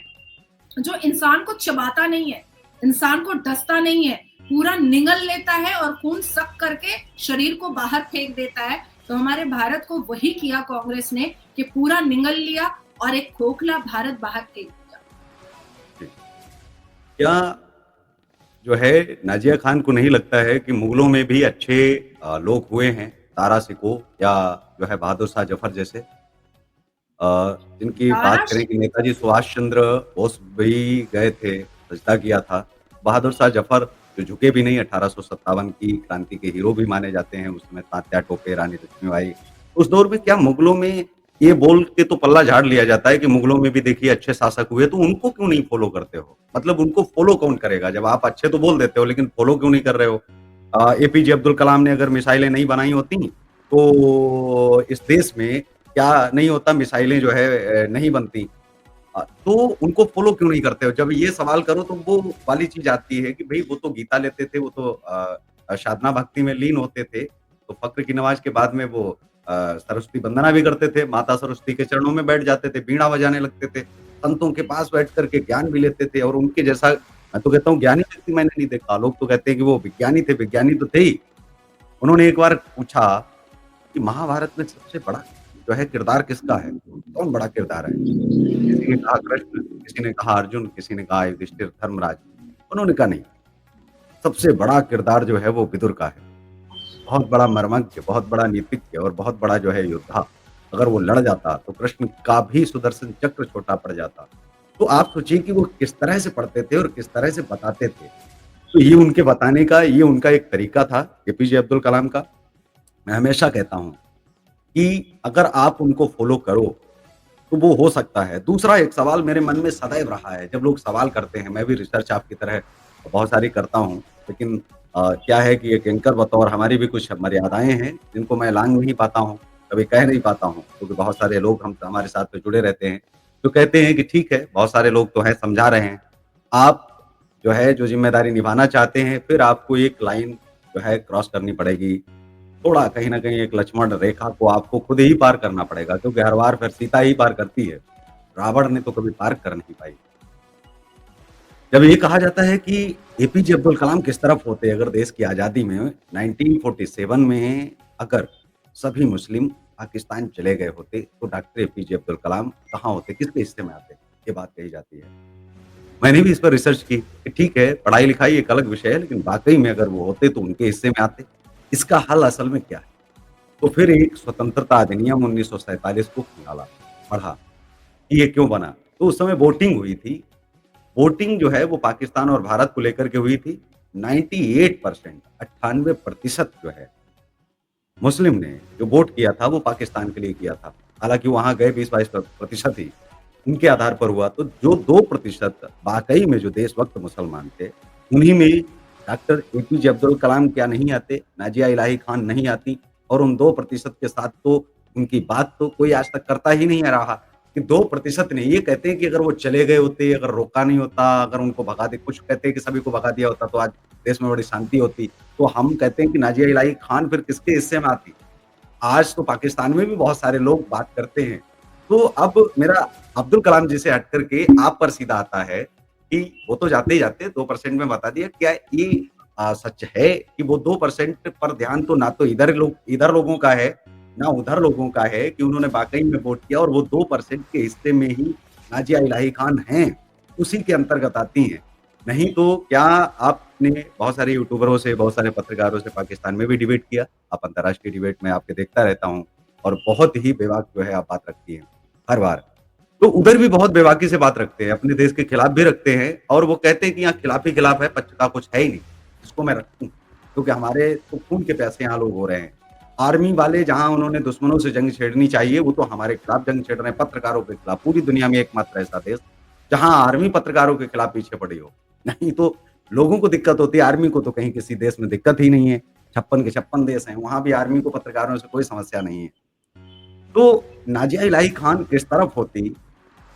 जो इंसान को चबाता नहीं है, इंसान को डसता नहीं है, पूरा निगल लेता है और खून सक करके शरीर को बाहर फेंक देता है। तो हमारे भारत को वही किया कांग्रेस ने कि पूरा निगल लिया और एक खोखला भारत बाहर फेंक दिया। जी। क्या जो है नाज़िया खान को नहीं लगता है कि मुगलों में भी अच्छे लोग हुए हैं, तारा सिकों या जो है बहादुर शाह जफ़र जैसे? जिनकी बात तारा करें कि नेताजी सुभाष चंद्र बोस भी गए थे, सजदा किया था। बहादुर शाह ज़फ़र जो झुके भी नहीं, 1857 की क्रांति के हीरो भी माने जाते हैं, उसमें तात्या टोपे, रानी लक्ष्मीबाई। उस दौर में क्या मुगलों में ये बोल के तो पल्ला झाड़ लिया जाता है कि मुगलों में भी देखिए अच्छे शासक हुए, तो उनको क्यों नहीं फ़ॉलो करते हो? मतलब उनको फ़ॉलो कौन करेगा? जब आप अच्छे तो बोल देते हो, लेकिन फ़ॉलो क्यों नहीं कर रहे हो? एपीजे अब्दुल कलाम ने अगर मिसाइलें नहीं बनाई होती, तो इस देश में क्या नहीं होता, मिसाइलें जो है नहीं बनती। तो उनको फ़ॉलो क्यों नहीं करते हो? जब ये सवाल करो तो वो वाली चीज़ आती है कि भई वो तो गीता लेते थे, वो तो साधना भक्ति में लीन होते थे। तो फ़क्र की नमाज़ के बाद में वो सरस्वती वंदना भी करते थे, माता सरस्वती के चरणों में बैठ जाते थे, वीणा बजाने लगते थे, संतों के पास बैठ कर के ज्ञान भी लेते थे और उनके जैसा मैं तो कहता हूँ ज्ञानी व्यक्ति मैंने नहीं देखा। लोग तो कहते हैं कि वो विज्ञानी थे, विज्ञानी तो थे ही। उन्होंने एक बार पूछा कि महाभारत में सबसे बड़ा जो है किरदार किसका है? कौन बड़ा किरदार है? किसी ने कहा कृष्ण, किसी ने कहा अर्जुन, किसी ने कहा युधिष्ठिर, धर्मराज। उन्होंने कहा नहीं, सबसे बड़ा किरदार जो है वो विदुर का है। बहुत बड़ा मर्मज्ञ, बहुत बड़ा नीतिज्ञ और बहुत बड़ा जो है योद्धा। अगर वो लड़ जाता तो कृष्ण का भी सुदर्शन चक्र छोटा पड़ जाता। तो आप सोचिए कि वो किस तरह से पढ़ते थे और किस तरह से बताते थे। तो ये उनके बताने का ये उनका एक तरीका था एपीजे अब्दुल कलाम का। मैं हमेशा कहता हूँ कि अगर आप उनको फ़ॉलो करो तो वो हो सकता है। दूसरा एक सवाल मेरे मन में सदैव रहा है, जब लोग सवाल करते हैं, मैं भी रिसर्च आपकी तरह बहुत सारी करता हूँ, लेकिन क्या है कि एक एंकर बतौर हमारी भी कुछ मर्यादाएँ हैं, जिनको मैं लाँघ नहीं पाता हूँ, कभी कह नहीं पाता हूँ, क्योंकि बहुत सारे लोग हम हमारे साथ में जुड़े रहते हैं, जो कहते हैं कि ठीक है, बहुत सारे लोग तो हैं, समझा रहे हैं। आप जो है, जो ज़िम्मेदारी निभाना चाहते हैं, फिर आपको एक लाइन जो है क्रॉस करनी पड़ेगी। थोड़ा कहीं न कहीं एक लक्ष्मण रेखा को आपको खुद ही पार करना पड़ेगा, क्योंकि हर बार फिर सीता ही पार करती है। रावण ने तो कभी पार कर नहीं पाई। जब ये कहा जाता है कि एपीजे अब्दुल कलाम किस तरफ होते अगर देश की आज़ादी में 1947 में अगर सभी मुस्लिम पाकिस्तान चले गए होते, तो डॉक्टर एपीजे अब्दुल कलाम कहाँ होते, किसके हिस्से में आते? ये बात कही जाती है। मैंने भी इस पर रिसर्च की कि ठीक है, पढ़ाई-लिखाई एक अलग विषय है, लेकिन वाक़ई में अगर वो होते तो उनके हिस्से में आते। इसका हल असल में क्या है? तो फिर एक स्वतंत्रता अधिनियम 1947 को निकाला, पढ़ा कि ये क्यों बना? तो उस समय वोटिंग हुई थी। वोटिंग जो है वो पाकिस्तान और भारत को लेकर के हुई थी। 98% 98% जो है मुस्लिम ने जो वोट किया था वो पाकिस्तान के लिए किया था। हालाँकि वहाँ गए 20-22 प्रतिशत ही, उनके आधार पर हुआ। तो जो 2% वाक़ई में जो देशभक्त मुसलमान थे, उन्हीं में डॉक्टर एपीजे अब्दुल कलाम क्या नहीं आते, नाज़िया इलाही खान नहीं आती और उन 2% के साथ तो उनकी बात तो कोई आज तक करता ही नहीं रहा कि 2% ने ये कहते हैं कि अगर वो चले गए होते, अगर रोका नहीं होता, अगर उनको भगा दे कुछ कहते हैं कि सभी को भगा दिया होता तो आज देश में बड़ी शांति होती। तो हम कहते हैं कि नाज़िया इलाही खान फिर किसके हिस्से में आती? आज तो पाकिस्तान में भी बहुत सारे लोग बात करते हैं। तो अब मेरा अब्दुल कलाम जी से हट कर के आप पर सीधा आता है कि वो तो जाते ही जाते 2% में बता दिया। क्या ये सच है कि वो 2% पर ध्यान तो ना तो इधर लोगों का है, ना उधर लोगों का है कि उन्होंने वाक़ई में वोट किया और वो 2% के हिस्से में ही नाज़िया इलाही खान हैं, उसी के अंतर्गत आती हैं। नहीं तो क्या आपने बहुत सारे यूट्यूबरों से, बहुत सारे पत्रकारों से पाकिस्तान में भी डिबेट किया। आप अंतर्राष्ट्रीय डिबेट में आपके देखता रहता हूँ और बहुत ही बेबाक जो है आप बात रखती हैं, हर बार। तो उधर भी बहुत बेबाकी से बात रखते हैं, अपने देश के खिलाफ भी रखते हैं और वो कहते हैं कि यहाँ खिलाफ ही खिलाफ है, पक्ष का कुछ है ही नहीं, जिसको मैं रखूँ। क्योंकि हमारे तो खून के प्यासे यहाँ लोग हो रहे हैं। आर्मी वाले जहाँ उन्होंने दुश्मनों से जंग छेड़नी चाहिए, वो तो हमारे खिलाफ जंग छेड़ रहे हैं, पत्रकारों के खिलाफ। पूरी दुनिया में एकमात्र ऐसा देश, जहाँ आर्मी पत्रकारों के खिलाफ पीछे पड़ी हो। नहीं तो लोगों को दिक्कत होती है, आर्मी को तो कहीं किसी देश में दिक्कत ही नहीं है। 56 के 56 देश हैं, वहाँ भी आर्मी को पत्रकारों से कोई समस्या नहीं है। तो नाज़िया इलाही खान किस तरफ होती,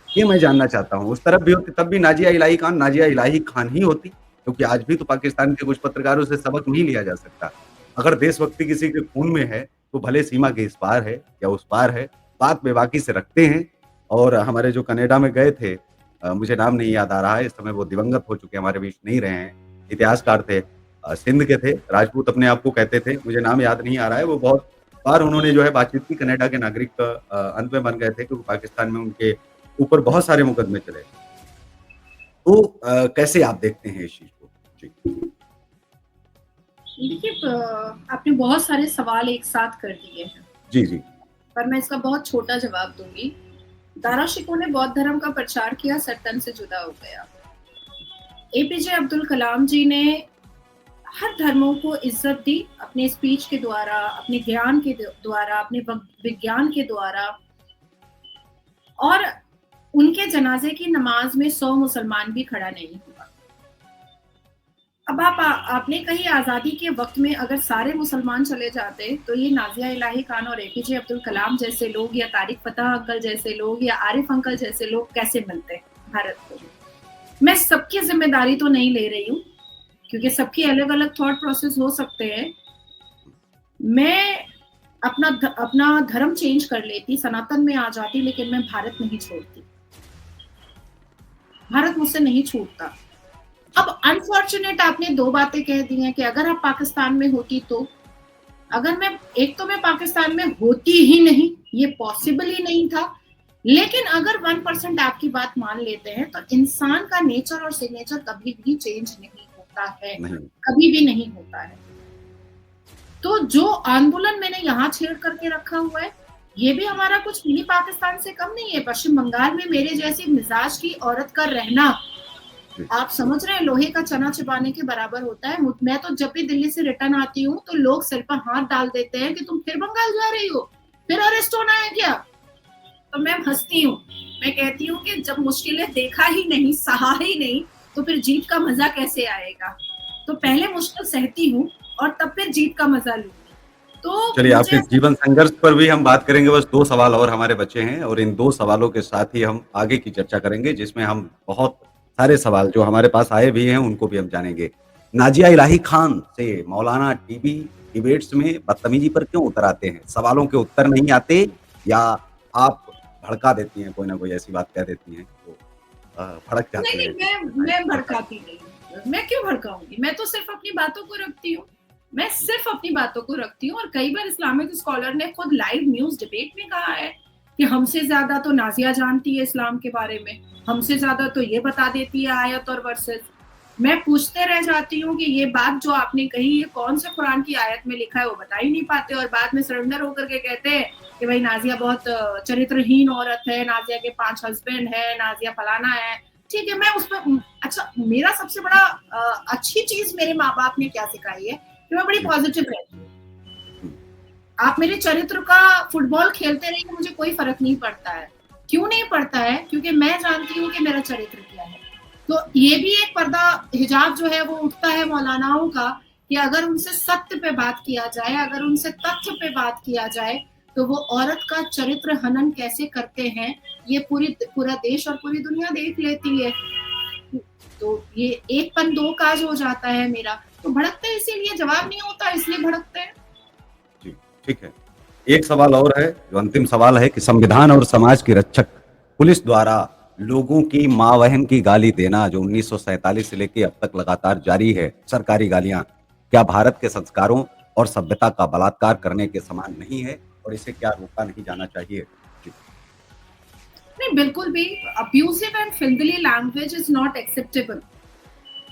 ये मैं जानना चाहता हूँ। उस तरफ भी होती तब भी नाज़िया इलाही खान ही होती, क्योंकि आज भी तो पाकिस्तान के कुछ पत्रकारों से सबक नहीं लिया जा सकता। अगर देशभक्ति किसी के खून में है, तो भले सीमा के इस पार है या उस पार है, बात बेबाकी से रखते हैं और हमारे जो कनाडा में गए थे मुझे नाम नहीं याद आ रहा है, इस समय वो दिवंगत हो चुके हैं, हमारे बीच नहीं रहे हैं। इतिहासकार थे सिंध के थे, राजपूत अपने आप को कहते थे, मुझे नाम याद नहीं आ रहा है। वो बहुत बार उन्होंने जो है बातचीत की, कनाडा के नागरिक अंत में बन गए थे क्योंकि पाकिस्तान में उनके ऊपर बहुत सारे मुकदमे चले। तो कैसे आप देखते हैं इस चीज़ को? जी। देखिए आपने बहुत सारे सवाल एक साथ कर दिए हैं, जी, जी। पर मैं इसका बहुत छोटा जवाब दूँगी। दारा शिकोह ने बौद्ध धर्म का प्रचार किया, सर-तन से जुदा हो गया। एपीजे अब्दुल कलाम जी ने हर धर्मों को इज़्ज़त दी, अपने स्पीच के द्वारा, अपने ज्ञान के द्वारा, अपने विज्ञान के द्वारा और उनके जनाजे की नमाज़ में 100 मुसलमान भी खड़ा नहीं हुआ। अब आपने कही आज़ादी के वक़्त में अगर सारे मुसलमान चले जाते, तो ये नाज़िया इलाही खान और एपीजे अब्दुल कलाम जैसे लोग या तारिक फ़ताह अंकल जैसे लोग या आरिफ अंकल जैसे लोग कैसे मिलते भारत को? मैं सबकी ज़िम्मेदारी तो नहीं ले रही हूँ, क्योंकि सबकी अलग-अलग थॉट प्रोसेस हो सकते हैं। मैं अपना धर्म चेंज कर लेती, सनातन में आ जाती, लेकिन मैं भारत नहीं छोड़ती। भारत मुझसे नहीं छूटता। अब अनफॉर्च्यूनेट आपने 2 बातें कह दी हैं कि अगर आप पाकिस्तान में होती तो, अगर मैं पाकिस्तान में होती ही नहीं, ये पॉसिबल ही नहीं था। लेकिन अगर 1% आपकी बात मान लेते हैं, तो इंसान का नेचर और सिग्नेचर कभी भी चेंज नहीं होता है, नहीं। कभी भी नहीं होता है। तो जो आंदोलन मैंने यहाँ छेड़ करके रखा हुआ है, ये भी हमारा कुछ मिनी पाकिस्तान से कम नहीं है। पश्चिम बंगाल में मेरे जैसी मिजाज की औरत का रहना, जी। आप समझ रहे हैं, लोहे का चना चिबाने के बराबर होता है। मैं तो जब भी दिल्ली से रिटर्न आती हूँ, तो लोग सिर पर हाथ डाल देते हैं कि तुम फिर बंगाल जा रही हो, फिर अरेस्ट होना है क्या? तो मैं हँसती हूँ, मैं कहती हूँ कि जब मुश्किलें देखा ही नहीं, सहा ही नहीं, तो फिर जीत का मज़ा कैसे आएगा? तो पहले मुश्किल सहती हूँ और तब फिर जीत का मज़ा लूँगी। तो चलिए, मुझे आपके ऐसा जीवन संघर्ष पर भी हम बात करेंगे, बस 2 सवाल और हमारे बचे हैं और इन 2 सवालों के साथ ही हम आगे की चर्चा करेंगे, जिसमें हम बहुत सारे सवाल जो हमारे पास आए भी हैं, उनको भी हम जानेंगे। नाज़िया इलाही खान से मौलाना टीवी डिबेट्स में बदतमीज़ी पर क्यों उतर आते हैं? सवालों के उत्तर नहीं आते या आप भड़का देती हैं, कोई ना कोई ऐसी बात कह देती हैं, तो भड़क नहीं, जाते नहीं, हैं? जी, बताएँ, मैं बताएँ। भड़काती नहीं हूँ। मैं क्यों भड़काऊँगी? मैं तो सिर्फ़ अपनी बातों को रखती हूँ। मैं सिर्फ़ अपनी बातों को रखती हूँ और कई बार इस्लामिक स्कॉलर ने खुद लाइव न्यूज़ डिबेट में कहा है कि हमसे ज़्यादा तो नाज़िया जानती है इस्लाम के बारे में, हमसे ज़्यादा तो ये बता देती है आयत और वर्सेस। मैं पूछते रह जाती हूँ कि ये बात जो आपने कही ये कौन से कुरान की आयत में लिखा है, वो बता ही नहीं पाते और बाद में सरेंडर होकर के कहते हैं कि भाई नाज़िया बहुत चरित्रहीन औरत है, नाज़िया के 5 हस्बैंड हैं, नाज़िया फलाना है। ठीक है, मैं उसमें अच्छा मेरा सबसे बड़ा अच्छी चीज़ मेरे माँ-बाप ने क्या सिखाई है कि मैं बड़ी जी। पॉजिटिव रहती हूँ। हुँ, आप मेरे चरित्र का फुटबॉल खेलते रहिए, मुझे कोई फ़र्क नहीं पड़ता है। क्यों नहीं पड़ता है? क्योंकि मैं जानती हूँ कि मेरा चरित्र क्या है। तो ये भी एक पर्दा हिजाब जो है वो उठता है मौलानाओं का कि अगर उनसे सत्य पे बात किया जाए, अगर उनसे तथ्य पे बात किया जाए, तो वो औरत का चरित्र हनन कैसे करते हैं, ये पूरा देश और पूरी दुनिया देख लेती है। तो ये एक पन दो काज हो जाता है मेरा। तो भड़कते हैं इसीलिए जवाब नहीं होता इसलिए भड़कते हैं। जी, ठीक है। एक सवाल और है, जो अंतिम सवाल है कि संविधान और समाज की रक्षक पुलिस द्वारा लोगों की माँ-बहन की गाली देना, जो 1947 से लेके अब तक लगातार जारी है, सरकारी गालियाँ, क्या भारत के संस्कारों और सभ्यता का बलात्कार करने के समान नहीं है? और इसे क्या रोका नहीं जाना चाहिए? जी, नहीं, बिल्कुल भी abusive and filthily language is not acceptable.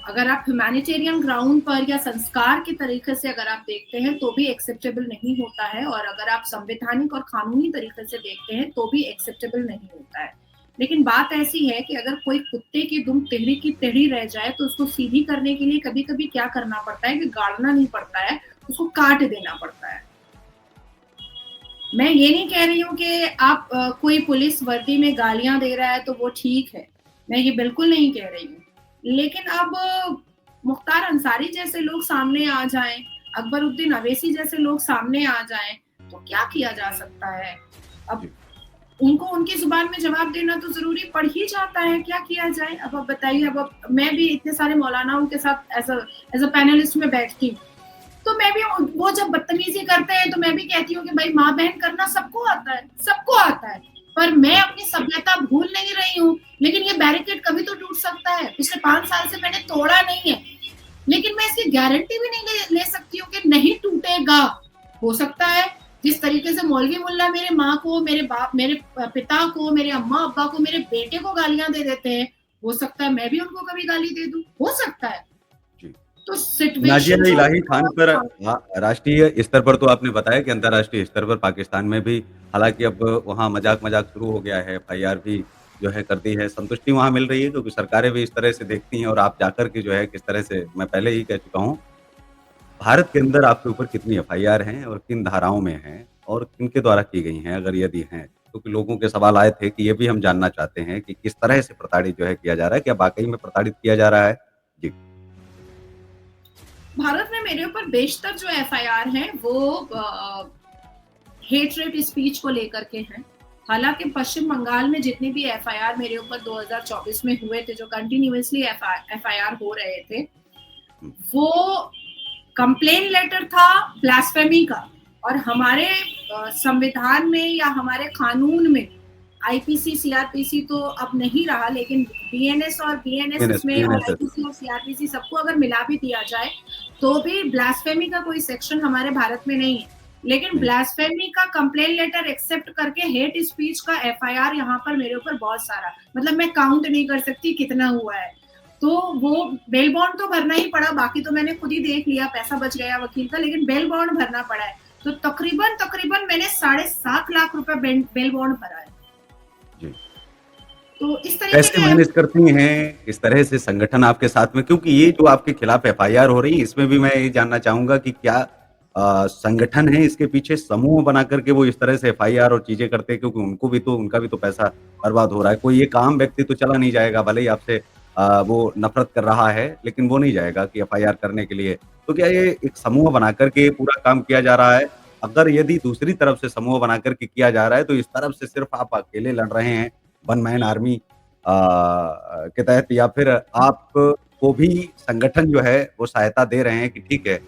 अगर आप ह्यूमैनिटेरियन ग्राउंड पर या संस्कार के तरीके से अगर आप देखते हैं, तो भी एक्सेप्टेबल नहीं होता है और अगर आप संवैधानिक और कानूनी तरीके से देखते हैं, तो भी एक्सेप्टेबल नहीं होता है। लेकिन बात ऐसी है कि अगर कोई कुत्ते की दुम टेढ़ी की टेढ़ी रह जाए, तो उसको सीधी करने के लिए कभी-कभी क्या करना पड़ता है कि गाड़ना नहीं पड़ता है, उसको काट देना पड़ता है। मैं ये नहीं कह रही हूँ कि आप कोई पुलिस वर्दी में गालियाँ दे रहा है तो वो ठीक है। मैं ये बिल्कुल नहीं कह रही हूँ। लेकिन अब मुख्तार अंसारी जैसे लोग सामने आ जाएँ, अकबरुद्दीन अवैसी जैसे लोग सामने आ जाएँ, तो क्या किया जा सकता है? अब जी, उनको उनकी ज़ुबान में जवाब देना तो ज़रूरी पड़ ही जाता है, क्या किया जाए? अब आप बताइए अब मैं भी इतने सारे मौलानाओं के साथ एज़ अ पैनलिस्ट में बैठती हूँ। तो मैं भी वो जब बदतमीजी करते हैं तो मैं भी कहती हूँ कि भाई माँ बहन करना सबको आता है, सबको आता है। पर मैं बिल्कुल। अपनी सभ्यता भूल नहीं रही हूँ, लेकिन ये बैरिकेड कभी तो टूट सकता है। पिछले 5 साल से मैंने तोड़ा नहीं है, लेकिन मैं इसकी गारंटी भी नहीं ले सकती हूँ कि नहीं टूटेगा। हो सकता है जिस तरीके से मौलवी मुल्ला मेरे माँ को, मेरे बाप, मेरे पिता को, मेरे अम्मा-अब्बा को, मेरे बेटे को गालियाँ दे देते हैं, हो सकता है मैं भी उनको कभी गाली दे दूँ, हो सकता है। जी। तो नाज़िया सिचुएशन जो इलाही होती है खान वो पर राष्ट्रीय स्तर पर तो आपने बताया कि अंतर्राष्ट्रीय स्तर पर पाकिस्तान में भी हालाँकि अब वहाँ मज़ाक-मज़ाक शुरू हो गया है, एफआईआर भी जो है कर दी है, संतुष्टि वहाँ मिल रही है क्योंकि सरकारें भी इस तरह से देखती हैं और आप जाकर के जो है किस तरह से मैं पहले ही कह चुका हूँ, भारत के अंदर आपके ऊपर कितनी एफआईआर हैं और किन धाराओं में हैं और किनके द्वारा की गई हैं अगर यदि हैं? क्योंकि लोगों के सवाल आए थे कि ये भी हम जानना चाहते हैं कि किस तरह से प्रताड़ित जो है किया जा रहा है, क्या वाक़ई में प्रताड़ित किया जा रहा है? जी। भारत में मेरे ऊपर बेशतर जो एफआईआर हैं वो हेट रेट स्पीच को लेकर के हैं। हालाँकि पश्चिम बंगाल में जितने भी एफआईआर मेरे ऊपर 2024 में हुए थे, जो कंटिन्यूअसली एफआईआर हो रहे थे, हुँ, वो कंप्लेन लेटर था ब्लास्फेमी का और हमारे संविधान में या हमारे कानून में आईपीसी, सीआरपीसी तो अब नहीं रहा लेकिन बीएनएस और बीएनएस बीएनएस इसमें और बीएनएस आईपीसी और सीआरपीसी सबको अगर मिला भी दिया जाए, तो भी ब्लास्फेमी का कोई सेक्शन हमारे भारत में नहीं है। लेकिन नहीं, ब्लास्फेमी का कंप्लेन लेटर एक्सेप्ट करके हेट स्पीच का एफआईआर यहाँ पर मेरे ऊपर बहुत सारा मतलब मैं काउंट नहीं कर सकती कितना हुआ है। तो वो बेल बॉन्ड तो भरना ही पड़ा, बाकी तो मैंने खुद ही देख लिया, पैसा बच गया वकील का, लेकिन बेल बॉन्ड भरना पड़ा है। तो तकरीबन मैंने 7.5 लाख रुपए बेल बॉन्ड भरा है। जी। तो इस तरीके कैसे के मैनेज करती हैं? किस तरह से संगठन आपके साथ में क्योंकि ये जो आपके खिलाफ एफआईआर हो रही है, इसमें भी मैं ये जानना चाहूँगा कि क्या संगठन है इसके पीछे समूह बना कर के वो इस तरह से एफआईआर और चीज़ें करते हैं क्योंकि उनका भी तो पैसा बर्बाद हो रहा है। कोई एक आम व्यक्ति तो चला नहीं जाएगा, भले ही आपसे वो नफ़रत कर रहा है, लेकिन वो नहीं जाएगा कि एफआईआर करने के लिए। तो क्या ये एक समूह बना कर के पूरा काम किया जा रहा है? अगर यदि दूसरी तरफ से समूह बना कर के किया जा रहा है, तो इस तरफ से सिर्फ़ आप अकेले लड़ रहे हैं, वन मैन आर्मी के तहत या फिर आपको भी संगठन जो है वो सहायता दे रहे हैं कि ठीक है,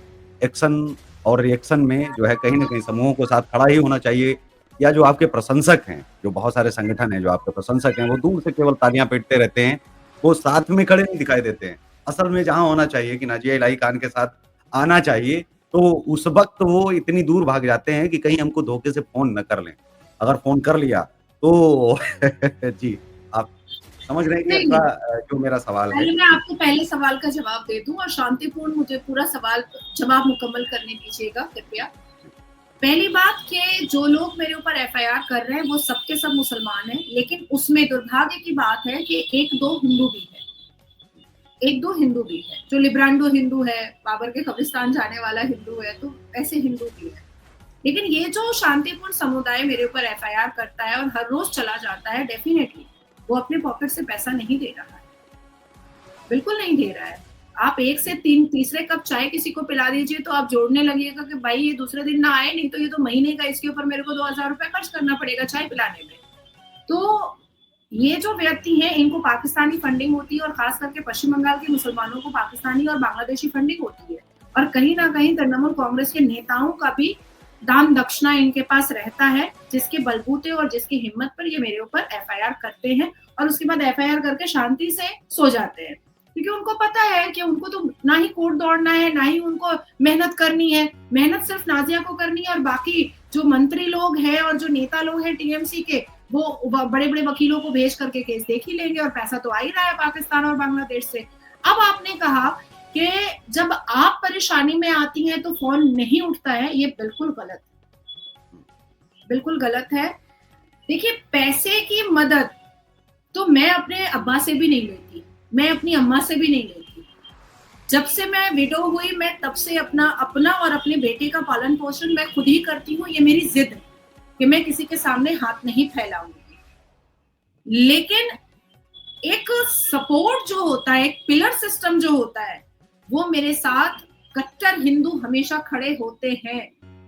एक्शन और रिएक्शन में जो है कहीं न कहीं समूहों को साथ खड़ा ही होना चाहिए या जो आपके प्रशंसक हैं, जो बहुत सारे संगठन हैं जो आपके प्रशंसक हैं, वो दूर से केवल तालियाँ पीटते रहते हैं, वो साथ में खड़े नहीं दिखाई देते हैं। असल में जहाँ होना चाहिए कि नाज़िया इलाही खान के साथ आना चाहिए, तो उस वक़्त वो इतनी दूर भाग जाते हैं कि कहीं हमको धोखे से फ़ोन ना कर लें। अगर फ़ोन कर लिया तो जी, आप समझ रहे हैं कि नहीं, नहीं। आपका जो मेरा सवाल है? पहले मैं आपको पहले सवाल का जवाब दे दूँ और शांतिपूर्ण मुझे पूरा सवाल जवाब मुकम्मल करने दीजिएगा कृपया। जी, पहली बात कि जो लोग मेरे ऊपर एफआईआर कर रहे हैं वो सब के सब मुसलमान हैं, लेकिन उसमें दुर्भाग्य की बात है कि 1-2 हिंदू भी हैं। जी, 1-2 हिंदू भी है, जो लिब्रांडो हिंदू है, बाबर के कब्रिस्तान जाने वाला हिंदू है, तो ऐसे हिंदू भी है। लेकिन ये जो शांतिपूर्ण समुदाय मेरे ऊपर एफआईआर करता है और हर रोज चला जाता है, डेफिनेटली वो अपने पॉकेट से पैसा नहीं दे रहा है, बिल्कुल नहीं दे रहा है। आप 1 से 3 तीसरे कप चाय किसी को पिला दीजिए तो आप जोड़ने लगिएगा कि भाई ये दूसरे दिन ना आए, नहीं तो ये तो महीने का इसके ऊपर मेरे को 2000 रुपए खर्च करना पड़ेगा चाय पिलाने में। तो ये जो व्यक्ति हैं इनको पाकिस्तानी फंडिंग होती है और खास करके पश्चिम बंगाल के मुसलमानों को पाकिस्तानी और बांग्लादेशी फंडिंग होती है और कहीं ना कहीं तृणमूल कांग्रेस के नेताओं का भी दान दक्षिणा इनके पास रहता है, जिसके बलबूते और जिसकी हिम्मत पर ये मेरे ऊपर एफआईआर करते हैं और उसके बाद एफआईआर करके शांति से सो जाते हैं, क्योंकि उनको पता है कि उनको तो ना ही कोर्ट दौड़ना है ना ही उनको मेहनत करनी है। मेहनत सिर्फ नाजिया को करनी है और बाकी जो मंत्री लोग हैं और जो नेता लोग हैं टीएमसी के, वो बड़े बड़े वकीलों को भेज करके केस देख ही लेंगे और पैसा तो आ ही रहा है पाकिस्तान और बांग्लादेश से। अब आपने कहा कि जब आप परेशानी में आती हैं तो फोन नहीं उठता है, ये बिल्कुल गलत हुँ, है, बिल्कुल गलत है। देखिए, पैसे की मदद तो मैं अपने अब्बा से भी नहीं लेती, मैं अपनी अम्मा से भी नहीं लेती। जब से मैं विडो हुई मैं तब से अपना अपना और अपने बेटे का पालन पोषण मैं खुद ही करती हूँ, ये मेरी जिद है कि मैं किसी के सामने हाथ नहीं फैलाऊंगी। लेकिन एक सपोर्ट जो होता है, एक पिलर सिस्टम जो होता है, वो मेरे साथ कट्टर हिंदू हमेशा खड़े होते हैं।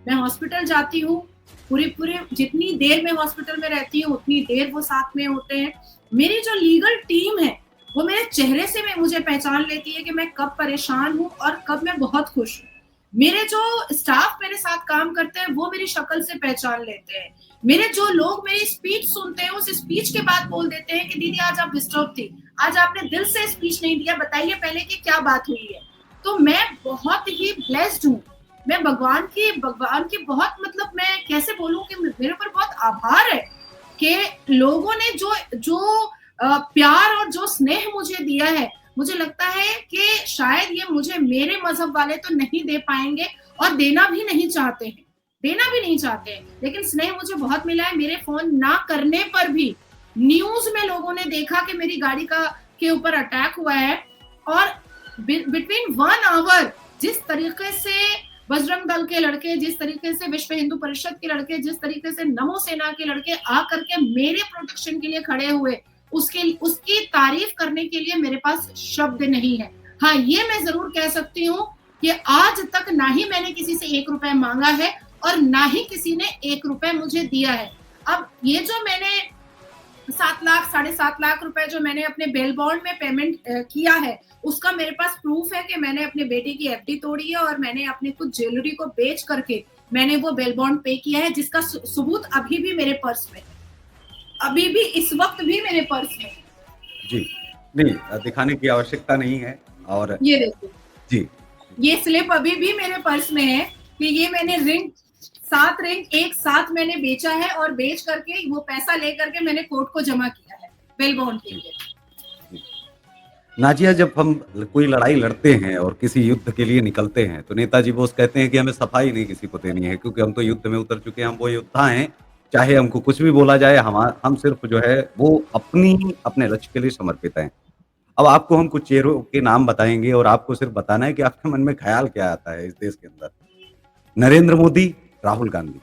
मैं हॉस्पिटल जाती हूँ, पूरी पूरी जितनी देर मैं हॉस्पिटल में रहती हूँ उतनी देर वो साथ में होते हैं। मेरी जो लीगल टीम है वो मेरे चेहरे से मैं मुझे पहचान लेती है कि मैं कब परेशान हूँ और कब मैं बहुत खुश हूँ। मेरे जो स्टाफ मेरे साथ काम करते हैं वो मेरी शक्ल से पहचान लेते हैं। मेरे जो लोग मेरी स्पीच सुनते हैं उस स्पीच के बाद बोल देते हैं कि दीदी आज आप डिस्टर्ब थी, आज आपने दिल से स्पीच नहीं दिया, बताइए पहले कि क्या बात हुई है। तो मैं बहुत ही ब्लेस्ड हूँ। मैं भगवान की बहुत, मतलब मैं कैसे बोलूं कि मेरे ऊपर बहुत आभार है कि लोगों ने जो जो प्यार और जो स्नेह मुझे दिया है। मुझे लगता है कि शायद ये मुझे मेरे मजहब वाले तो नहीं दे पाएंगे और देना भी नहीं चाहते हैं, देना भी नहीं चाहते हैं, लेकिन स्नेह मुझे बहुत मिला है। मेरे फोन ना करने पर भी न्यूज में लोगों ने देखा कि मेरी गाड़ी का के ऊपर अटैक हुआ है और बिटवीन 1 आवर जिस तरीके से बजरंग दल के लड़के, जिस तरीके से विश्व हिंदू परिषद के लड़के, जिस तरीके से नमो सेना के लड़के आकर के मेरे प्रोटेक्शन के लिए खड़े हुए, उसके उसकी तारीफ करने के लिए मेरे पास शब्द नहीं है। हाँ, ये मैं जरूर कह सकती हूँ कि आज तक ना ही मैंने किसी से 1 रुपए मांगा है और ना ही किसी ने 1 रुपए मुझे दिया है। अब ये जो मैंने 7 लाख 7.5 लाख रुपए जो मैंने अपने बेल बॉन्ड में पेमेंट किया है, उसका मेरे पास प्रूफ है कि मैंने अपने बेटे की एफडी तोड़ी है और मैंने अपने कुछ ज्वेलरी को बेच करके मैंने वो बेल बॉन्ड पे किया है, जिसका सबूत अभी भी मेरे पर्स में है, अभी भी इस वक्त भी मेरे पर्स में है। जी। नहीं दिखाने की आवश्यकता नहीं है और ये देखिए, जी, ये स्लिप अभी भी मेरे पर्स में है कि ये मैंने 7 रिंग एक साथ मैंने बेचा है और बेच करके वो पैसा लेकर के मैंने कोर्ट को जमा किया है बेल बॉन्ड के जी, लिए। जी। नाज़िया जब हम कोई लड़ाई लड़ते हैं और किसी युद्ध के लिए निकलते हैं, तो नेताजी बोस कहते हैं कि हमें सफाई नहीं किसी को देनी है क्योंकि हम तो युद्ध में उतर चुके हैं, हम वो योद्धा हैं, चाहे हमको कुछ भी बोला जाए हम सिर्फ़ जो है वो अपने लक्ष्य के लिए समर्पित हैं। अब आपको हम कुछ चेहरों के नाम बताएँगे और आपको सिर्फ़ बताना है कि आपके मन में ख़्याल क्या आता है इस देश के अंदर? नरेंद्र मोदी, राहुल गांधी।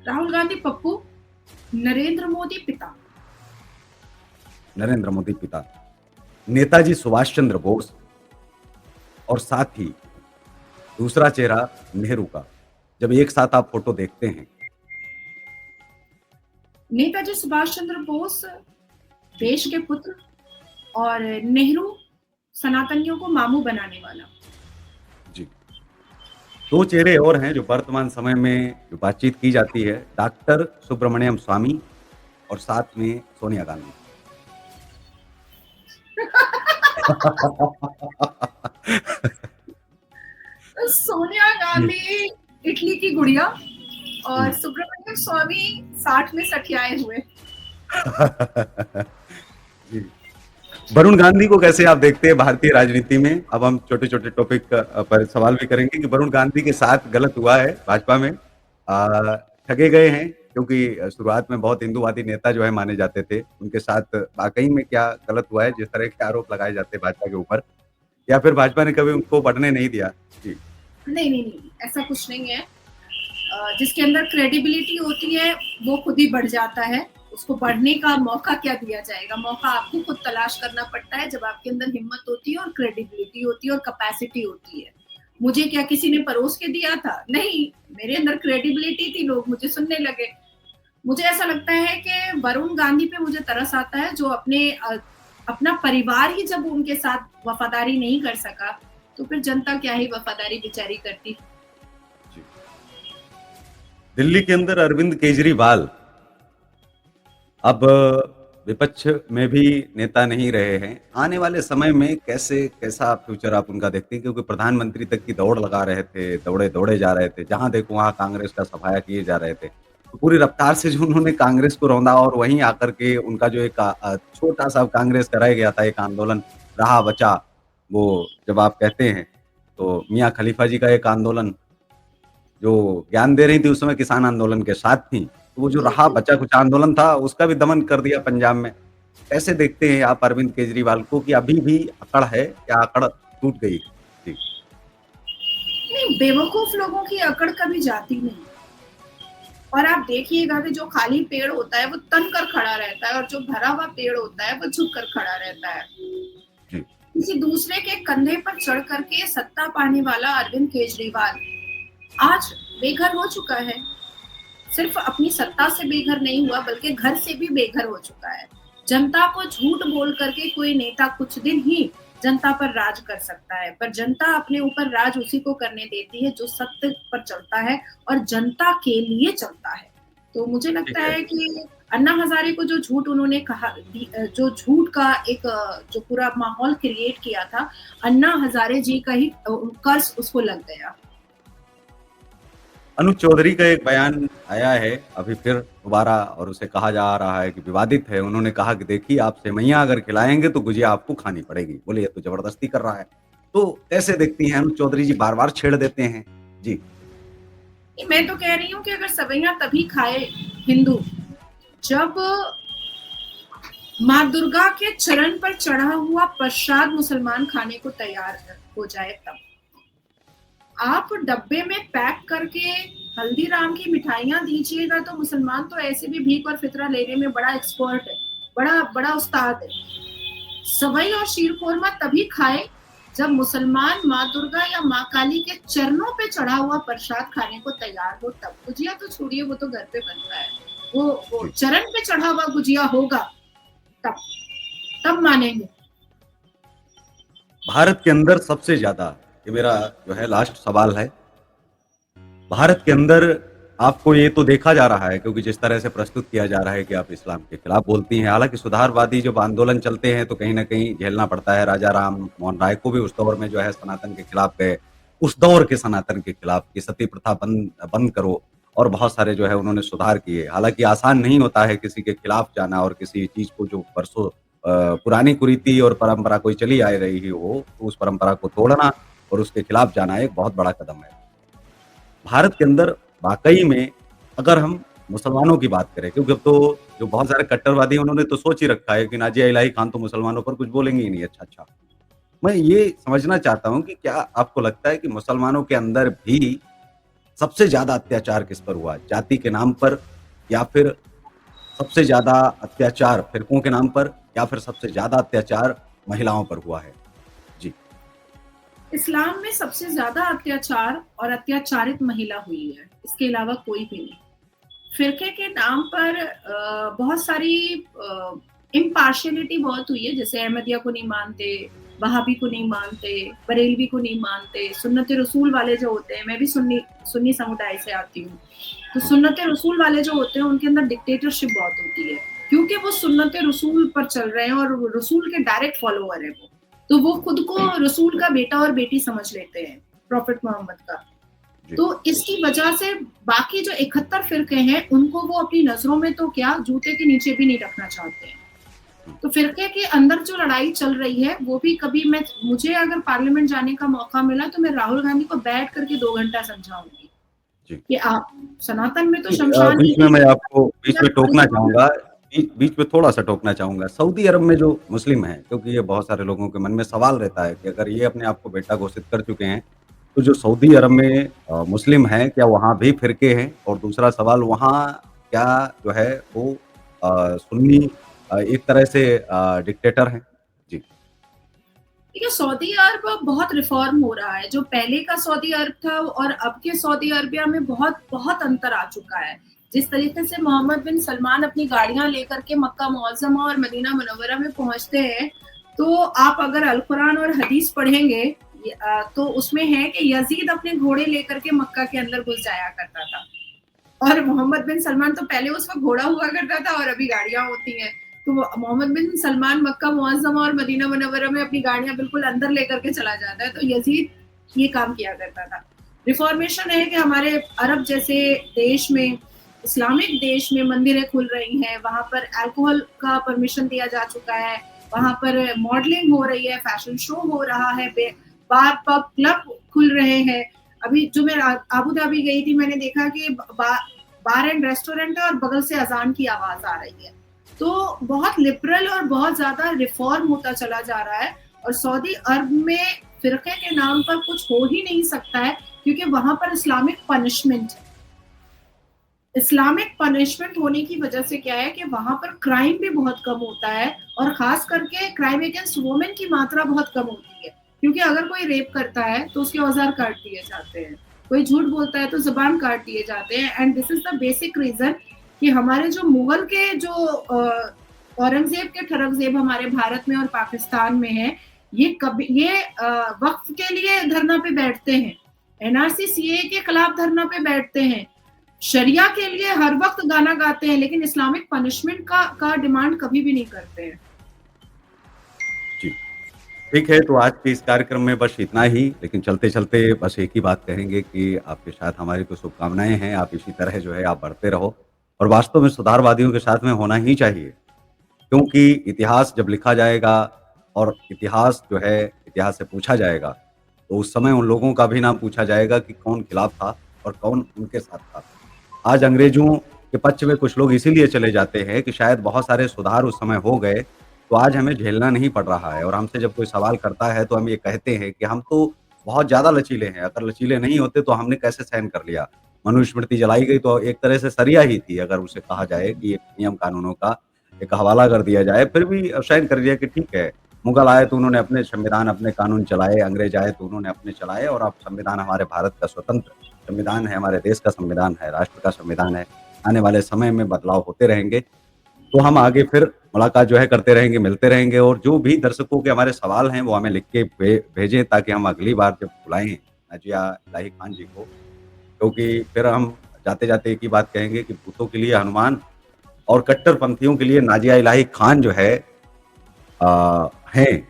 राहुल गांधी पप्पू, नरेंद्र मोदी पिता। नरेंद्र मोदी पिता, नेताजी सुभाष चंद्र बोस और साथ ही दूसरा चेहरा नेहरू का। जब एक साथ आप फ़ोटो देखते हैं नेताजी सुभाष चंद्र बोस जी, देश के पुत्र और नेहरू सनातनियों को मामू बनाने वाला। जी। 2 चेहरे और हैं जो वर्तमान समय में जो बातचीत की जाती है, डॉक्टर सुब्रमण्यम स्वामी और साथ में सोनिया गांधी। सोनिया जी, गांधी इटली की गुड़िया और हुँ, सुब्रमण्यम स्वामी 60 में सठियाए हुए। जी। वरुण गांधी को कैसे आप देखते हैं भारतीय राजनीति में? अब हम छोटे-छोटे टॉपिक पर सवाल भी करेंगे कि वरुण गांधी के साथ गलत हुआ है भाजपा में। ठगे गए हैं क्योंकि शुरुआत में बहुत हिंदूवादी नेता जो है माने जाते थे। उनके साथ वाक़ई में क्या गलत हुआ है जिस तरह के आरोप लगाए जाते हैं भाजपा के ऊपर? या फिर भाजपा ने कभी उनको बढ़ने नहीं दिया? जी। नहीं, नहीं, नहीं, ऐसा कुछ नहीं है। जिसके अंदर क्रेडिबिलिटी होती है, वो खुद ही बढ़ जाता है। उसको जी, बढ़ने का मौका क्या दिया जाएगा? मौका आपको खुद तलाश करना पड़ता है, जब आपके अंदर हिम्मत होती है और क्रेडिबिलिटी होती है और कैपेसिटी होती है। मुझे क्या किसी ने परोस के दिया था? नहीं, मेरे अंदर क्रेडिबिलिटी थी, लोग मुझे सुनने लगे। मुझे ऐसा लगता है कि वरुण गांधी पे मुझे तरस आता है, जो अपना परिवार ही जब उनके साथ वफ़ादारी नहीं कर सका, तो फिर जनता क्या ही वफ़ादारी बेचारी करती। जी। दिल्ली के अंदर अरविंद केजरीवाल अब विपक्ष में भी नेता नहीं रहे हैं। आने वाले समय में कैसा फ्यूचर आप उनका देखते हैं? क्योंकि प्रधानमंत्री तक की दौड़ लगा रहे थे, दौड़े-दौड़े जा रहे थे। जहाँ देखो वहाँ कांग्रेस का सफाया किए जा रहे थे। तो पूरी रफ्तार से जो उन्होंने कांग्रेस को रौंदा और वहीं आकर के उनका जो एक छोटा-सा कांग्रेस का रह गया था एक आंदोलन, रहा बचा, वो जब आप कहते हैं, तो मियाँ खलीफा जी का एक आंदोलन जो ज्ञान दे रही थी उस समय किसान आंदोलन के साथ थी। तो वो जो जी, रहा जी। बचा कुछ आंदोलन था उसका भी दमन कर दिया पंजाब में। कैसे देखते हैं आप अरविंद केजरीवाल को कि अभी भी अकड़ है या अकड़ टूट गई है? जी, नहीं, बेवकूफ लोगों की अकड़ कभी जाती नहीं। और आप देखिएगा कि जो खाली पेड़ होता है वो तन कर खड़ा रहता है, और जो भरा हुआ पेड़ होता है वो झुक कर खड़ा रहता है। जी, किसी दूसरे के कंधे पर चढ़ करके सत्ता पाने वाला अरविंद केजरीवाल आज बेघर हो चुका है। सिर्फ अपनी सत्ता से बेघर नहीं हुआ, बल्कि घर से भी बेघर हो चुका है। जनता को झूठ बोल करके कोई नेता कुछ दिन ही जनता पर राज कर सकता है, पर जनता अपने ऊपर राज उसी को करने देती है जो सत्य पर चलता है और जनता के लिए चलता है। तो मुझे लगता ठीक है। है कि अन्ना हजारे को जो झूठ उन्होंने कहा, जो झूठ का एक जो पूरा माहौल क्रिएट किया था, अन्ना हजारे जी का ही कर्ज उसको लग गया। अनुज चौधरी का एक बयान आया है अभी फिर दोबारा और उसे कहा जा रहा है कि विवादित है। उन्होंने कहा कि देखिए आप सेवइयाँ अगर खिलाएँगे तो गुजिया आपको खानी पड़ेगी। बोले ये तो ज़बरदस्ती कर रहा है। तो कैसे देखती हैं अनुज चौधरी जी बार-बार छेड़ देते हैं? जी, मैं तो कह रही हूँ कि अगर सवैया तभी खाए हिंदू, जब माँ दुर्गा के चरण पर चढ़ा हुआ प्रसाद मुसलमान खाने को तैयार हो जाए तब। आप डब्बे में पैक करके हल्दीराम की मिठाइयाँ दीजिएगा तो मुसलमान तो ऐसे भी भीख और फितरा लेने में बड़ा एक्सपर्ट है, बड़ा बड़ा उस्ताद है। सवई और शीरखोरमा तभी खाए जब मुसलमान माँ दुर्गा या माँ काली के चरणों पे चढ़ा हुआ प्रसाद खाने को तैयार हो तब। गुजिया तो छोड़िए, वो तो घर पे बनता है। वो जी। चरण पे चढ़ा हुआ गुजिया होगा तब, तब मानेंगे। भारत के अंदर सबसे ज़्यादा ये मेरा जो है लास्ट सवाल है। भारत के अंदर आपको ये तो देखा जा रहा है क्योंकि जिस तरह से प्रस्तुत किया जा रहा है कि आप इस्लाम के खिलाफ बोलती हैं। हालाँकि सुधारवादी जब आंदोलन चलते हैं तो कहीं न कहीं झेलना पड़ता है। राजा राम मोहन राय को भी उस दौर में जो है सनातन के खिलाफ गए। उस दौर के सनातन के खिलाफ कि सती प्रथा बंद बंद करो और बहुत सारे जो है उन्होंने सुधार किए। हालाँकि आसान नहीं होता है किसी के खिलाफ जाना और किसी चीज़ को जो बरसों पुरानी कुरीति और परंपरा कोई चली आ रही हो, तो उस परंपरा को तोड़ना और उसके खिलाफ जाना एक बहुत बड़ा कदम है। भारत के अंदर वाक़ई में अगर हम मुसलमानों की बात करें क्योंकि अब तो जो बहुत सारे कट्टरवादी हैं उन्होंने तो सोच ही रखा है कि नाज़िया इलाही खान तो मुसलमानों पर कुछ बोलेंगे ही नहीं अच्छा-अच्छा। मैं ये समझना चाहता हूँ कि क्या आपको लगता है कि मुसलमानों के अंदर भी सबसे ज़्यादा अत्याचार किस पर हुआ? जाति के नाम पर या फिर सबसे ज़्यादा अत्याचार फ़िरकों के नाम पर या फिर सबसे ज़्यादा अत्याचार महिलाओं पर हुआ है? जी, इस्लाम में सबसे ज्यादा अत्याचार और अत्याचारित महिला हुई है, इसके अलावा कोई भी नहीं। फिरके के नाम पर बहुत सारी इम्पार्शियलिटी बहुत हुई है, जैसे अहमदिया को नहीं मानते, वहाबी को नहीं मानते, बरेलवी को नहीं मानते, सुन्नत रसूल वाले जो होते हैं, मैं भी सुन्नी सुन्नी समुदाय से आती हूँ, तो जी, सुन्नत रसूल वाले जो होते हैं उनके अंदर डिक्टेटरशिप बहुत होती है, क्योंकि वो सुन्नत रसूल पर चल रहे हैं और रसूल के डायरेक्ट फॉलोअर है वो, तो वो खुद को जी, रसूल का बेटा और बेटी समझ लेते हैं, प्रॉफिट मोहम्मद का। जी। तो इसकी वजह से बाकी जो 71 फ़िरके हैं, उनको वो अपनी नज़रों में तो क्या, जूते के नीचे भी नहीं रखना चाहते हैं। हुँ, तो फ़िरके के अंदर जो लड़ाई चल रही है, वो भी कभी मुझे अगर पार्लियामेंट जाने का मौका मिला, तो मैं राहुल गांधी को बैठ करके 2 घंटा समझाऊँगी जी। कि आप सनातन में तो जी, शमशान बीच एक में ही मैं है। आपको बीच में टोकना चाहूँगा, बीच में थोड़ा-सा टोकना चाहूँगा। सऊदी अरब में जो मुस्लिम हैं, क्योंकि ये बहुत सारे लोगों के मन में सवाल रहता है कि अगर ये अपने आप को बेटा घोषित कर चुके हैं, तो जो सऊदी अरब में मुस्लिम हैं, क्या वहाँ भी फ़िरके हैं? और दूसरा सवाल वहाँ क्या जो है वो सुन्नी एक तरह से डिक्टेटर हैं? जी, देखिए, सऊदी अरब बहुत रिफ़ॉर्म हो रहा है। जो पहले का सऊदी अरब था और अब के सऊदी अरबिया में बहुत अंतर आ चुका है। जिस तरीके से मोहम्मद बिन सलमान अपनी गाड़ियाँ लेकर के मक्का मुअज़्ज़मा और मदीना मुनव्वरा में पहुँचते हैं, तो आप अगर अल कुरान और हदीस पढ़ेंगे तो उसमें है कि यज़ीद अपने घोड़े लेकर के मक्का के अंदर घुस जाया करता था। और मोहम्मद बिन सलमान तो पहले उस वक़्त घोड़ा हुआ करता था और अभी गाड़ियाँ होती हैं। तो वो मोहम्मद बिन सलमान मक्का मुअज़्ज़मा और मदीना मुनव्वरा में अपनी गाड़ियाँ बिल्कुल अंदर लेकर के चला जाता है, तो यज़ीद ये काम किया करता था। रिफ़ॉर्मेशन है कि हमारे अरब जैसे देश में, इस्लामिक देश में मंदिरें खुल रही हैं, वहाँ पर अल्कोहल का परमिशन दिया जा चुका है, वहाँ पर मॉडलिंग हो रही है, फैशन शो हो रहा है, बार, पब, क्लब खुल रहे हैं। अभी जो मैं आबू धाबी गई थी, मैंने देखा कि बार एंड रेस्टोरेंट है और बगल से अजान की आवाज आ रही है। तो बहुत लिबरल और बहुत ज्यादा रिफॉर्म होता चला जा रहा है और सऊदी अरब में फिरके के नाम पर कुछ हो ही नहीं सकता है क्योंकि वहां पर इस्लामिक पनिशमेंट है। इस्लामिक पनिशमेंट होने की वजह से क्या है कि वहां पर क्राइम भी बहुत कम होता है और खास करके क्राइम अगेंस्ट वुमेन की मात्रा बहुत कम होती है क्योंकि अगर कोई रेप करता है तो उसके औजार काट दिए जाते हैं, कोई झूठ बोलता है तो जबान काट दिए जाते हैं and this is the basic reason कि हमारे जो मुगल के जो औरंगजेब के ठरकजेब हमारे भारत में और पाकिस्तान में है, ये वक्फ के लिए धरना पे बैठते हैं, एनआरसी सीए के खिलाफ धरना पे बैठते हैं, शरिया के लिए हर वक्त गाना गाते हैं, लेकिन इस्लामिक पनिशमेंट का डिमांड कभी भी नहीं करते हैं। जी। ठीक है, तो आज के इस कार्यक्रम में बस इतना ही, लेकिन चलते-चलते बस एक ही बात कहेंगे कि आपके साथ हमारी तो शुभकामनाएँ हैं, आप इसी तरह जो है आप बढ़ते रहो और वास्तव में सुधारवादियों के साथ में होना ही चाहिए। क्योंकि इतिहास जब लिखा जाएगा और इतिहास जो है इतिहास से पूछा जाएगा, तो उस समय उन लोगों का भी नाम पूछा जाएगा कि कौन खिलाफ था और कौन उनके साथ था। आज अंग्रेज़ों के पक्ष में कुछ लोग इसीलिए चले जाते हैं कि शायद बहुत सारे सुधार उस समय हो गए, तो आज हमें झेलना नहीं पड़ रहा है और हमसे जब कोई सवाल करता है, तो हम ये कहते हैं कि हम तो बहुत ज़्यादा लचीले हैं, अगर लचीले नहीं होते तो हमने कैसे सहन कर लिया। मनुस्मृति जलाई गई तो एक तरह से सरिया ही थी, अगर उसे कहा जाए कि ये नियम कानूनों का एक हवाला कर दिया जाए, फिर भी सहन कर लिया कि ठीक है, मुगल आए तो उन्होंने अपने संविधान, अपने कानून चलाए, अंग्रेज आए तो उन्होंने अपने चलाए और अब संविधान हमारे भारत का स्वतंत्र संविधान है, हमारे देश का संविधान है, राष्ट्र का संविधान है। आने वाले समय में बदलाव होते रहेंगे, तो हम आगे फिर मुलाकात जो है करते रहेंगे, मिलते रहेंगे और जो भी दर्शकों के हमारे सवाल हैं, वो हमें लिख के भेजें ताकि हम अगली बार जब बुलाएँ नाज़िया इलाही खान जी को, क्योंकि फिर हम जाते-जाते एक ही बात कहेंगे कि भूतों के लिए हनुमान और कट्टरपंथियों के लिए नाज़िया इलाही खान जो है हैं।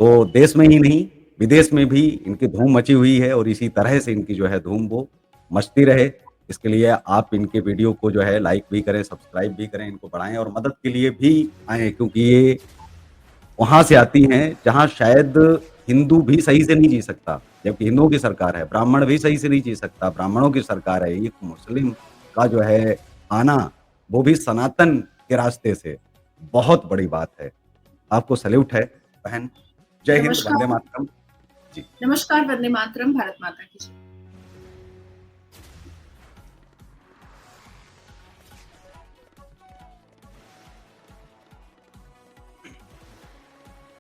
तो देश में ही नहीं, विदेश में भी इनकी धूम मची हुई है और इसी तरह से इनकी जो है धूम वो मचती रहे। इसके लिए आप इनके वीडियो को जो है लाइक भी करें, सब्सक्राइब भी करें, इनको बढ़ाएँ और मदद के लिए भी आएँ क्योंकि ये वहाँ से आती हैं जहाँ शायद हिंदू भी सही से नहीं जी सकता, जबकि हिंदुओं की सरकार है, ब्राह्मण भी सही से नहीं जी सकता, ब्राह्मणों की सरकार है। एक मुस्लिम का जो है आना, वो भी सनातन के रास्ते से, बहुत बड़ी बात है। आपको सैल्यूट है बहन। जय हिंद, वंदे नमस्कार। मातरम। जी। नमस्कार, वंदे मातरम, भारत माता की जय।